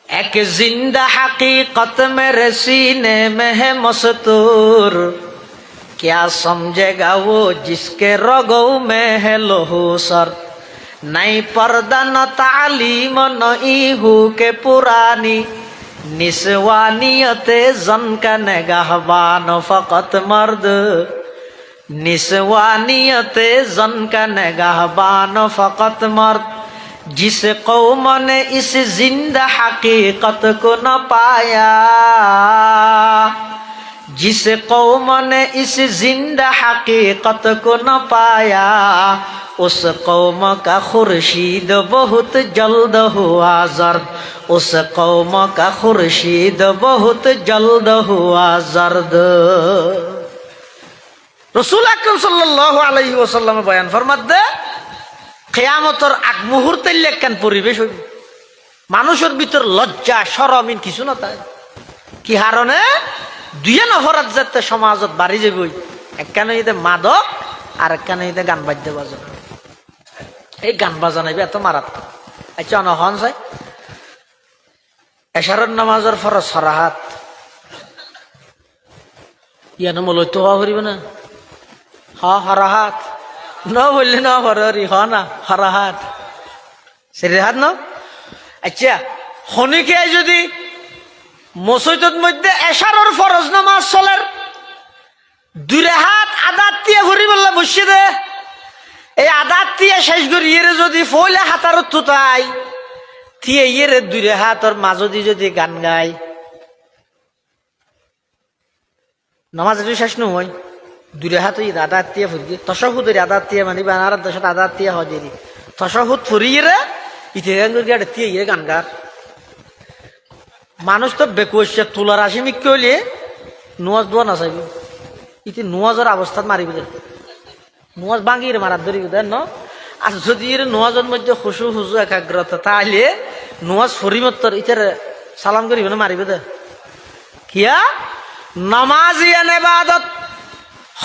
एक जिंदा हकीकत मेरे सीने में है मस्तूर क्या समझेगा वो जिसके रगों में है लहू सर नहीं पर्दा न तालीम न ईहू के पुरानी निस्वानियत जन का निगाहबान फकत मर्द निस्वानियत जन का निगाहबान फकत मर्द जिस कौम ने इस जिंदा हकीकत को न पाया जिस कौम ने इस जिंदा हकीकत को न पाया उस कौम का खुर्शीद बहुत जल्द हुआ जर्द उस कौम का खुर्शीद बहुत जल्द हुआ जर्द रसूल আকরাম সাল্লাল্লাহু আলাইহি ওয়াসাল্লাম বয়ান ফরমাত দে কিয়ামতের আগ মুহূর্তে লেখান পরিবেশ হইব মানুষের ভিতর লজ্জা শরম কিছু না তাই কি হারণে দুইয়ে নফরাত যাতে সমাজত বাড়ি যাবই একখানে ইতে মাদক আর একখানে ইতে গান বাদ্য বাজানো এই গান বাজানাইবে এত মারাত্মক। আচ্ছা অনহন চাই এশারের নামাজের ফরজ হরাহাত ইয়ানো মলৈ তো হওয়া করিব না হরাহাত ন বললে না হরি হ না হরাহাত সেরে হাত ন। আচ্ছা শনিকে যদি মসজিদের মধ্যে এশারের ফরজ নামাজ চলের দুই হাত আদাত দিয়ে ঘুরি বললে বসিয়ে দে এই আদাত দিয়ে শেষ করি ইয়ে যদি ফলে হাতার তুতাই থিয়ে ইয়ে দুই হাতর মাঝদি যদি গান গায় নামাজ শেষ নয় দুই হাত আদাত দিয়ে ফুরি তসহুদের আদাত দিয়ে মানে বানার দশত আদাত দিয়ে হজেরি তসহুদ ফুরিয়ে রে ইতিহাস দিয়ে ইয়ে গান গার মানুষ তো বেকুয়ার তোলার আসি মিক্কি হইলে নোয়াজ দোয়া না চাইব ইতি নোয়াজের অবস্থাত মারিব দে নোয়াজ ভাঙিয়ে মারার ধরিব দেন ন। আর যদি এর নোয়াজের মধ্যে খুশু হুজু একাগ্রতা তাহলে নোয়াজ ফরিমত্তর ইতার সালাম করিব না মারিব দে কিয়া নামাজ ইয়ান এবাদত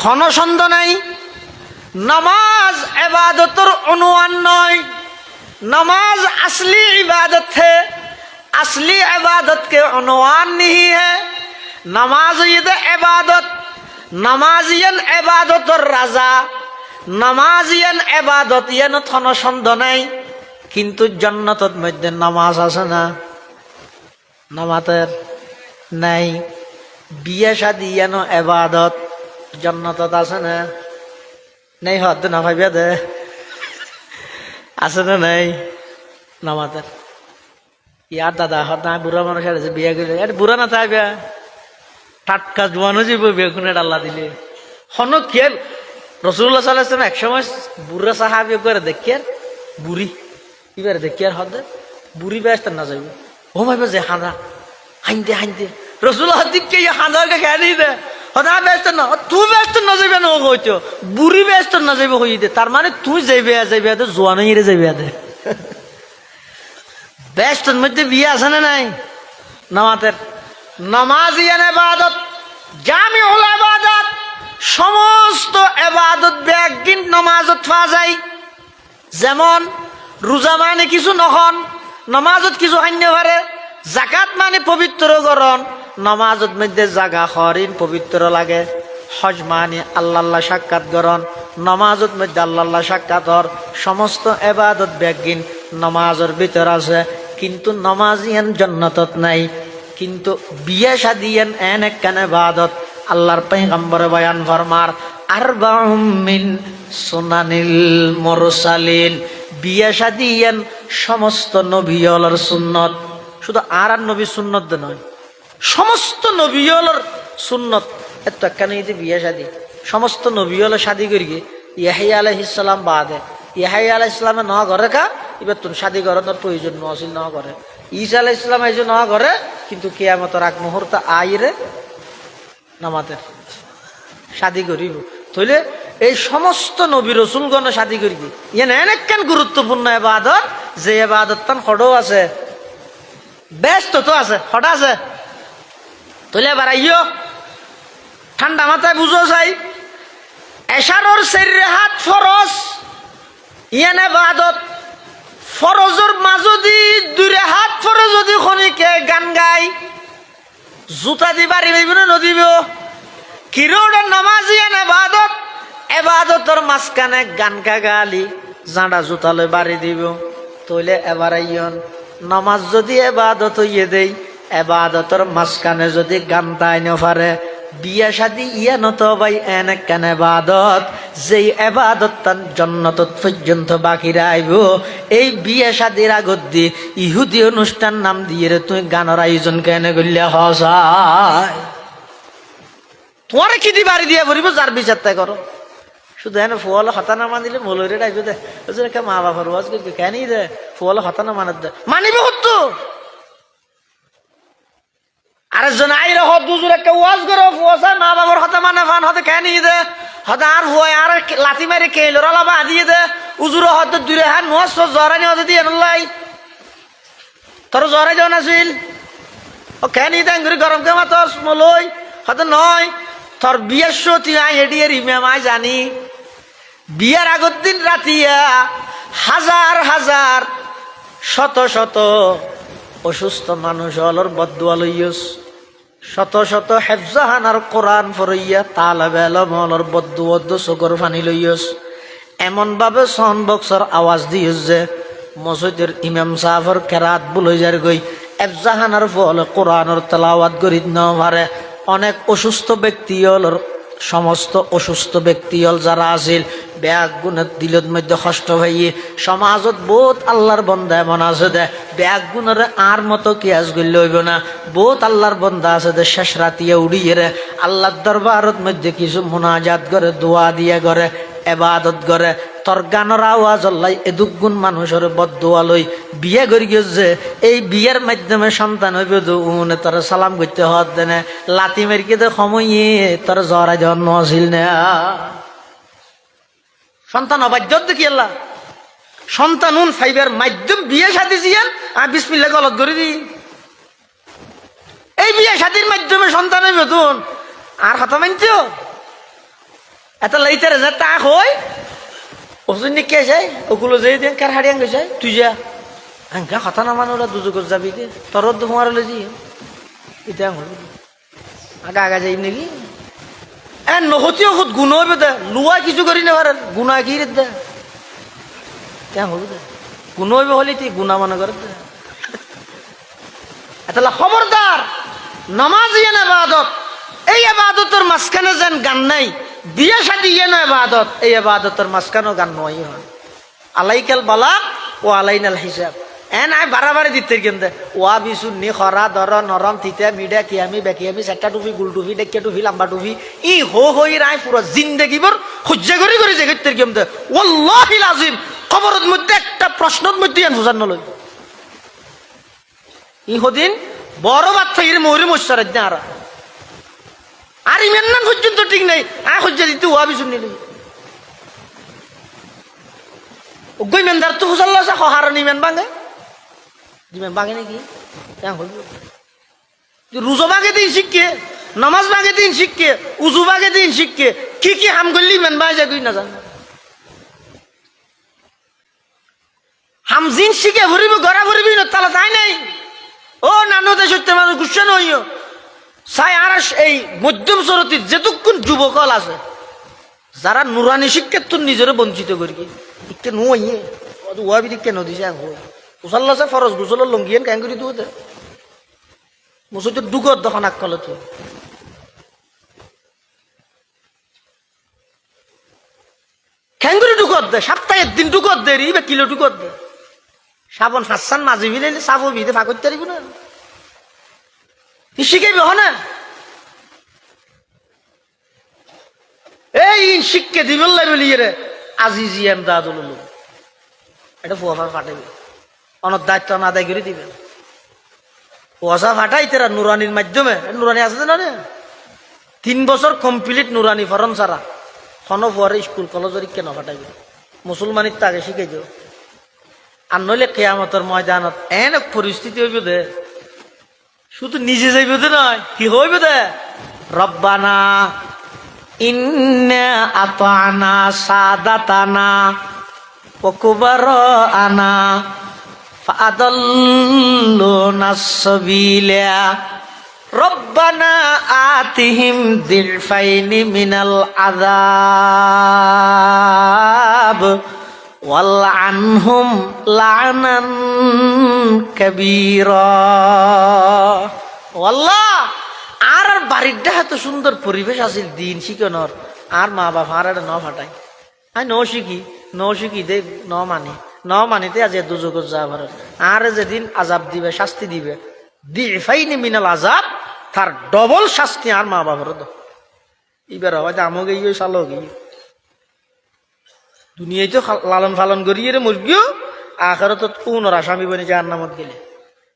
হনসন্দ নাই নামাজ এবাদতর অনুয়ান নয় नमाज असली इबादत है असली इबादत के अनुवान नहीं है नमाज ईद इबादत नमाजियन इबादत और राजा नमाजियन इबादत यन थन छंद नहीं किंतु जन्नतत मध्य नमाज আছে না নামাতের নাই বিয়ে শাদী যেন ইবাদত জান্নাতত আছে না নাই হদ না ভাইবা দে আছে না নাই নামাতের ইয়ার দাদা হদ না বুড়া মানুষ আছে বিয়ে করে এটা বুড়া না তাই বিয়া টাটকা জোয়ানো যাব বিয়ে কোনে আল্লাহ দিলে হন কে রাসূলুল্লাহ সাল্লাল্লাহু আলাইহি ওয়াসাল্লাম এক সময় বুড়া সাহাবী করে দেখিয়ার বুড়ি এবার দেখিয়ার হদ বুড়ি ব্যস্ত না যাইব ও ভাইবা যে হাঁদা হাইন্দে হাইন্দে রাসূলুল্লাহ দিকে হাঁদাকে খেয়ে দিই দে হদা ব্যস্ত না তুই ব্যস্ত না যাইবে না কইতো বুড়ি ব্যস্ত না যাইবে কই দে তার মানে তুই যাইবে দে জোয়ানই রে যাইবে দে ব্যস্তর মধ্যে বিয়ে আছে না নাই নামাজের নামাজিয়ান ইবাদত জামিউল ইবাদত সমস্ত ইবাদত বেগিন নামাজত পাওয়া যায় যেমন রোজা মানে কিছু নহন নামাজত কিছু হান্য পারে যাকাত মানে পবিত্রকরণ নামাজত মধ্যে জাগা হরিণ পবিত্র লাগে হজ মানে আল্লাহ সাক্ষাৎ গ্রহণ নামাজত মধ্যে আল্লাহ সাক্ষাৎর সমস্ত ইবাদত বেগিন নামাজের ভিতর আছে কিন্তু নামাজিয়ান জান্নাতত নাই কিন্তু বিয়ে শাদিয়ান এন একখান ইবাদত আল্লাহর পয়গম্বর বয়ান ফরমার আরবাউম মিন সুনানিল মুরসালিন বিয়ে শাদিয়ান সমস্ত নবীর সুন্নত শুধু আর নবী সুন্নত নয় সমস্ত নবীর সুন্নত এত একখানে বিয়ে শাদি সমস্ত নবীর শাদি করি ইয়াহিয়া আলাইহিস সালাম বাদে ইয়াহিয়া আলাইহিস সালামে ন ঘরে কা এবার তুমি শাদি করানোর প্রয়োজন নছিল ন করে ঈসা আলাইহিস সালাম এই যে ন করে কিন্তু কিয়ামতের আগ মুহূর্ত আইরে নামাতের শাদি করিব তাহলে এই সমস্ত নবী রসুলগণ শাদি করিব ইয়ে অনেকখান গুরুত্বপূর্ণ ইবাদত যে ইবাদত তান হডও আছে ব্যস্ত তো আছে হঠাৎ আছে তাহলে এবার আইও ঠান্ডা মাথায় বুঝো চাই এশারর চারি হাত ফরজ ইয়ান ইবাদত ফরজর মাঝদি দুই হাত ফরজ যদি খনিকে গান গাই জুতা দি বাড়ি যাইব না নদীব কিরোড় নামাজ ইয়ান ইবাদত ইবাদতর মাঝখানে গান গালি জাঁডা জুতা লই বাড়ি দিব তাহলে এবার আইয়ন নামাজ যদি ইবাদত হইয়ে দেই ইবাদতর মাঝখানে যদি গান তাই না পারে বিয়া শাদি ইয়া নত ভাই এন কেন ইবাদত যেই ইবাদত তান জান্নাতত পর্যন্ত বাকি রাইব এই বিয়া শাদির আগত দি ইহুদি অনুষ্ঠান নাম দিয়ে রে তুই গানের আয়োজন কেন করলে হসায় তোমার কি দি বাড়ি দিয়ে ভরিব যার বিচার তাই করো শুধু এনে ফুয়ালো হতা না মানিলে মলরে ডাইবে দে ওজনে মা বাবার ওয়াজ করবে কেনই দে ফুয়ালো হতা না মানত দে মানিবে হতো আরেকজন আইরে হদ দুজুর একটা ওয়াজ করো ফুয়াশা মা বাবার হতা মানে ফান হতে কেনই দে হতা আর ফুয়াই আর লাথি মারি কেইলো রালাবা দিয়ে দে উজুর হত দূরে হান নোয়াজ জরানি হতে দিয়ে নলাই তোর জরাই যাও নাছিল ও কেনই দে ঘুরি গরম কে মাতস মলই হতে নয় তোর বিয়ের সতী আই হেডিয়ে রিমে মাই জানি বিয়ার আগত দিন রাতিয়া হাজার হাজার শত শত অসুস্থ মানুষ অলর বদুয়া লইয়স, শত শত হেফজাহানার কোরআন ফরইয়া তালাবে আলম অলর বদুয়া চোখর ফানি লইয়স। এমন ভাবে সাউন্ড বক্সর আওয়াজ দিয়স যে মসজিদের ইমাম সাহেবের কেরাত বুলই যার গই এফজাহানার ফলে কোরআনের তেলাওয়াত করি ন পারে। অনেক অসুস্থ ব্যক্তি হলর, সমস্ত অসুস্থ ব্যক্তি হল যারা আছিল ব্যাগ গুণের দিলত মধ্যে কষ্ট হইয়ে সমাজত বহুত আল্লাহর বন্ধা এমন আছে দে ব্যাগ গুণরে আর মতো কেয়াস করলে হইব না। বহুত আল্লাহর বন্ধা আছে দে শেষ রাতিয়া উড়িয়ে রে আল্লাহর দরবারত মধ্যে কিছু মোনাজাত করে, দোয়া দিয়ে করে, এবাদত করে। তোর গানের আওয়াজ আল্লাহ এদুক গুণ মানুষের বদুয়া লই বিয়ে করি গেছে। এই বিয়ের মাধ্যমে সন্তান হইব উনে তোর সালাম করতে হত দেনে লাতি মেরকে তো সময়ে তোর জরা জন্ম আসিল না। সন্তান অবাধ্য দেখি আল্লাহ সন্তান উন ফাইবার মাধ্যম বিয়ে সাথে জিয়ান আর বিসমিল্লাহ গলত করে দি। এই বিয়ে সাথীর মাধ্যমে সন্তান হইব তুন আর হাতা মানছ এত লাইতে যে তা হয় ওজন কে যায় ওগুলো যে দেন কার হারিয়ান গেছে তুই যা আঙ্কা কথা না মানে ওরা দুজোর যাবি দে তোর তোমার জি এটা হল আগা আগা যাই নাকি এ নহতি ওষুধ গুণ হইবে দে লুয়া কিছু করি না পারে গুণা কি দে কেন হবি দে গুণ হইবে হলি তুই গুণা মনে করে দে। এটা খবরদার নামাজ ইয়ে না আবাদত, এই আবাদতের মাঝখানে যেন গান নাই। বিয়ে শাদী ইয়ে না আবাদত, এই আবাদতের মাঝখানেও গান নয় হয়। আলাইকাল বালাগ ও আলাইনাল হিসাব এন আয় বাড়াবাড়ি দিতে কিন্তু ওয়া বিশুন্নি খরা দর নরম থিতে মিডা কিয়ামি বেকিয়ামি চারটা টুপি গুল টুপি ডেকিয়া টুপি লম্বা টুপি ই হই রায় পুরো জিন্দেগিবর খুঁজে করি করে যে গেতে কিন্তু ওয়াল্লাহিল আজিম খবরের মধ্যে একটা প্রশ্নের মধ্যে এন হুজান নলই ই হদিন বড় বাচ্চা ইরে মরি মশার না আর ইমেন নাম পর্যন্ত ঠিক নাই আয় খুঁজে দিতে ওয়া বিশুন্নি লই ওগই মেনদার তো হুজাল্লা সা হারান ইমেন বাঙ্গে দিবেন বাগে নাকি রোজা বাগে দিন শিখকে, নামাজ বাগে দিন শিখকে, উজু বাগে দিন শিখকে, কি কি হাম করলি মেন বাজে তুই না জান হাম জিন শিখে ভরিব গড়া ভরিবি না তালা তাই নাই। ও নানু দেশ হইতে মানুষ গুসা নইও সাই আর এই মধ্যম সরতির যেটুকুন যুবকল আছে যারা নুরানি শিক্ষার তো নিজের বঞ্চিত করি একটু নুয়ে ওয়াবি দিকে নদী উসাল্লা সে ফরজ গুসলের লঙ্গিয়েন কেন করি তুই মুসুদের দুগত দখন আকল তুই খেঙ্গুরি ঢুকত দে সপ্তাহে একদিন ঢুকত দে রিবে কিলো ঢুকত দে সাবন হাসান মাঝে মিলে সাবো বিদে ফাঁক করতে পারিব না তুই শিখাইবি হ না এই শিখকে দিবেন লাগবে রে আজিজি এমদাদুল এটা ফুয়া ফাটাইবে অনেক দায়িত্ব না আদায় করে দিবেন পয়সা ফাটাই তেরা নুরানির মাধ্যমে নুরানি আছে না 3 বছর কমপ্লিট নুরানি ফরন সারা খন ফুয়ারে স্কুল কলেজের কেন ফাটাইবে মুসলমানির তাকে শিখাই দিও আর নইলে কেয়ামতের ময়দানত এন পরিস্থিতি হইবে দে শুধু নিজে যাইবে দে নয় কি হইবে দে রব্বানা ইন্না আতানা সাদাতানা ওকুবারানা ফাআদাল্লুনা সাবিলা রব্বানা আতিহিম দিলফাইনি মিনাল আযাব ওয়াল আনহুম লানান কাবীরা। আল্লাহ আর বাড়িটা এত সুন্দর পরিবেশ আছিল দিন শিখানোর আর মা বাবা আর ন ফাটাই আই ন শিখি দে ন মানিতে আজ দুজগত যাবার আর যেদিন আজাব দিবে শাস্তি দিবে দিফাইনি মিনাল আজাব তার ডবল শাস্তি আর মা বাবার এবার হয়তো আমো গিয়ে সালো গিয়ে দুনিয়ায় তো লালন ফালন করিয়ে রে মুরগিও আখের তো পুনর আসামি বনে যার নামত গেলে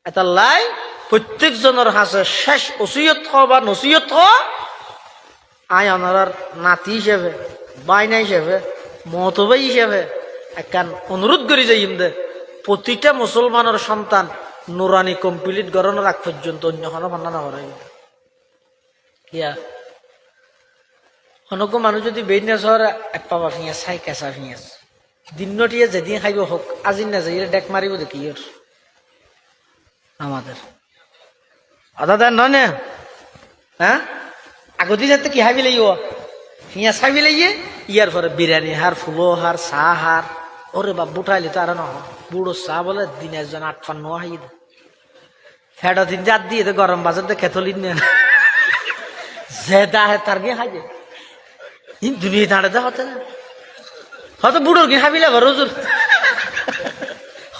এটা লাই প্রত্যেক জনের হাসে শেষ ওসিয়ত বা নসিয়ত আয় ওনার নাতি হিসেবে বাইনা হিসেবে মতবাই হিসেবে একখান অনুরোধ করি যাই দে প্রতিটা মুসলমানের সন্তান নুরানি কমপ্লিট গড়ানোর আগ পর্যন্ত অন্য কোনো ভান্না না হরাই কিয়া হনকো মানুষ যদি বেইনা শহরে এক পাবা ফিয়াস চাই কেঁচা ফিয়াস দিনটিয়ে যেদিন খাইব হোক আজি না যাই ডেক মারিব দেখি ওর আমাদের আদা নয় না হ্যাঁ আগতি যাতে কি হাবি লাগিব পিঁয়াজ খাবি লাগিয়ে ইয়ার পরে বিরিয়ানি হার ফুলো হার চাহ হার ওরে বাপ বুটাইলে তো আর নহয় বুড়ো চাহ বলে দিন একজন 8-5 হাই দে ফেটা দিন জাত দিয়ে দে গরম বাজার দে খেতলিন নেন যে দাহে তার গিয়ে খাই দে দুনিয়া দাঁড়ে দে হতে না হয়তো বুড়োর গিয়ে খাবি লাগবে রোজুর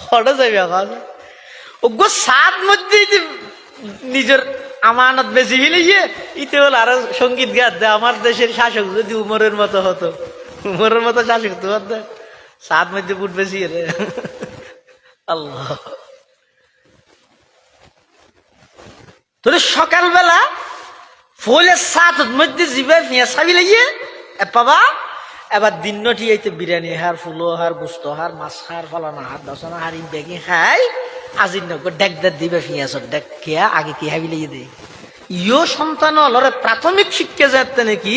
হঠাৎ যাবি এখন ওগো সাত মধ্যে নিজের আমানত বেশি ফেলে গিয়ে ইতে হল আরো সঙ্গীত গাত দে আমার দেশের শাসক যদি উমরের মতো হতো উমরের মতো শাসক তো দে সাত মধ্যে বুট বেশি রে আল্লাহ তোর সকালবেলা ফলে সাত মধ্যে জিবে পেঁয়াজ খাবি লাগিয়ে পাবা এবার দিনটি এইতে বিরিয়ানি হার ফুলো হার গুস্ত হার মাছ হার ফলানা হার দশনা হার বেগি খাই আজি নক ডেক দে দিবে পেঁয়াজর ডেক খেয়া আগে কি হাবি লাগিয়ে দে ইয়ো সন্তান লরে প্রাথমিক শিক্ষা যাতে নাকি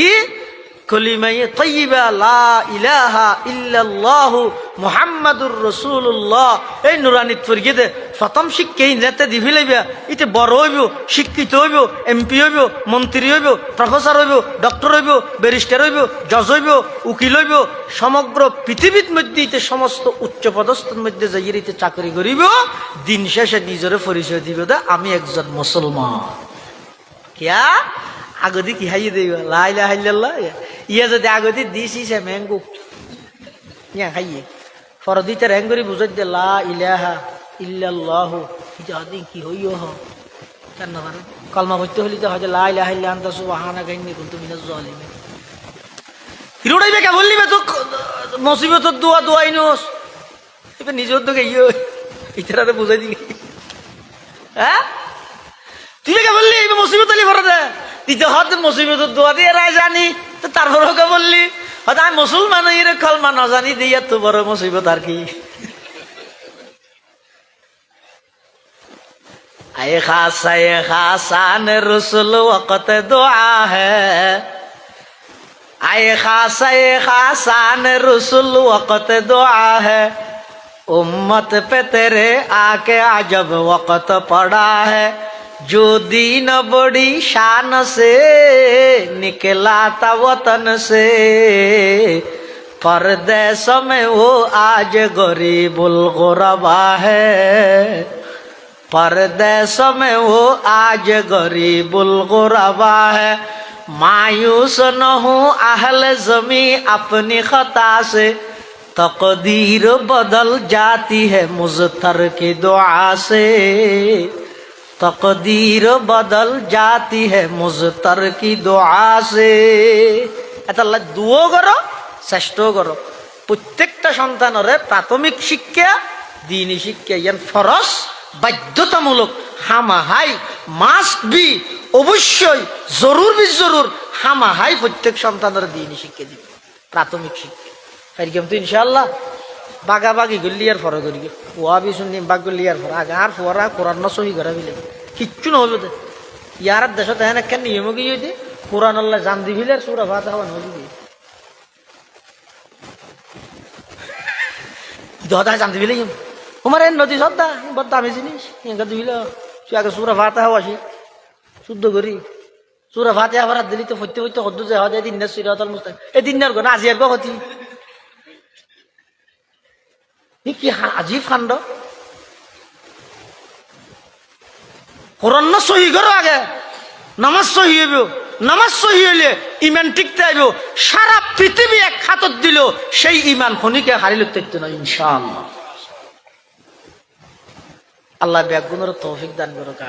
কলিমায়ে তাইয়্যিবা লা ইলাহা ইল্লাল্লাহু মুহাম্মাদুর রাসূলুল্লাহ এই নুরানিত পড়িয়ে দে প্রথম শিক্ষাই যাতে দিবি লাইবা ইতে বড় হইব শিক্ষিত হইব এমপি হইব মন্ত্রী হইব প্রফেসর হইব ডক্টর হইব ব্যারিস্টার হইব জজ হইব উকিল হইব সমগ্র পৃথিবীর মধ্যে ইতে সমস্ত উচ্চ পদস্থের মধ্যে যাইয়ে ইতে চাকরি করিব দিন শেষে নিজরে পরিচয় দিব দে আমি একজন মুসলমান কিয়া আগদি কি হাইয়ে দেব লা ইলাহা ইল্লাল্লাহ ইয়া যদি আগদি দিছি সে ম্যাঙ্গো ইয়া খাইয়ে ফরদিতে র্যাঙ্গরি বুঝাই দে লা ইলাহা ইল্লাল্লাহ ইজাদি কি হইও হ কেন না কলমা পড়তে হলি তো হয় লা ইলাহা ইল্লা আনতা সুবহানাকা ইন্নী কুনতু মিনাজ জালিমিন হিরোড়াইবে কে বললি তো মুসিবত দোয়া দোয়াইনোস এবে নিজের তো গইও ইতরারে বুঝাই দিলি হ্যাঁ তুই কে বললি এই মুসিবত আলি ভরে দে তুই তো হয়তো মুসিবত দোয়া দিয়ে রায় জানি তো তারপর ওকে বললি হয়তো আমি মুসলমান এর কলমা না জানি দিয়ে তো বড় মুসিবত আর কি आए खासान रसूल वक़्त दुआ है आए खासान रसूल वक़्त दुआ है उम्मत पे तेरे आके अजब वक़्त पड़ा है जो दीन बड़ी शान से निकला था वतन से परदेश में वो आज गरीबुल गुरबा है परदेश में वो आज गरीबुल गुरबा है मायूस न हूँ अहल ज़मी अपनी खता से तकदीर बदल जाती है मुज़तर की दुआ से तकदीर बदल जाती है मुज़तर की दुआ से এতাল্লাহ দুও করো চেষ্টাও করো প্রত্যেকটা সন্তানরে প্রাথমিক শিক্ষা দ্বীনি শিক্ষা ইয়ান ফরজ বাধ্যতামূলক হামাহাই মাস্ট বি অবশ্যই জরুর বি জরুর হামাহাই প্রত্যেক সন্তানের দ্বীনি শিক্ষা দিবে প্রাথমিক শিক্ষা এরকম তো ইনশাআল্লাহ বাগাবাগি করলি আর ফরজ করি ওয়া বি শুনি বাগ করলি আর ফর আগার ফরা কোরআন না সহি করা বিলে কিচ্ছু না হবে ইয়ার দেশত এনে কেন নিয়ম কি হইতে কোরআন আল্লাহ জান দিবিলে সূরা ফাতিহা হওয়া নবী দাদা জান দিবিলে তোমার এই নদী শ্রদ্ধা বড় দামি জিনিস এঁকে দিবিল তুই আগে সূরা ফাতিহা আসি শুদ্ধ করি সূরা ফাতিহা ভরা দিলি তো ফত্যে ফত্যে হদ্দু যে হয় দিন না সিরাতাল মুস্তাকিম এই দিন না কোন আজি আর গতি কি আজিব কাণ্ড কোরআন না সহি করো আগে নামাজ সহি হইব নামাজ সহি হইলে ইমান টিকতে আইব সারা পৃথিবী এক খাতত দিল সেই ইমান খনিকে হারিল থাকতে না ইনশাআল্লাহ আল্লাহ ব্যাগুনের তৌফিক দান করুক।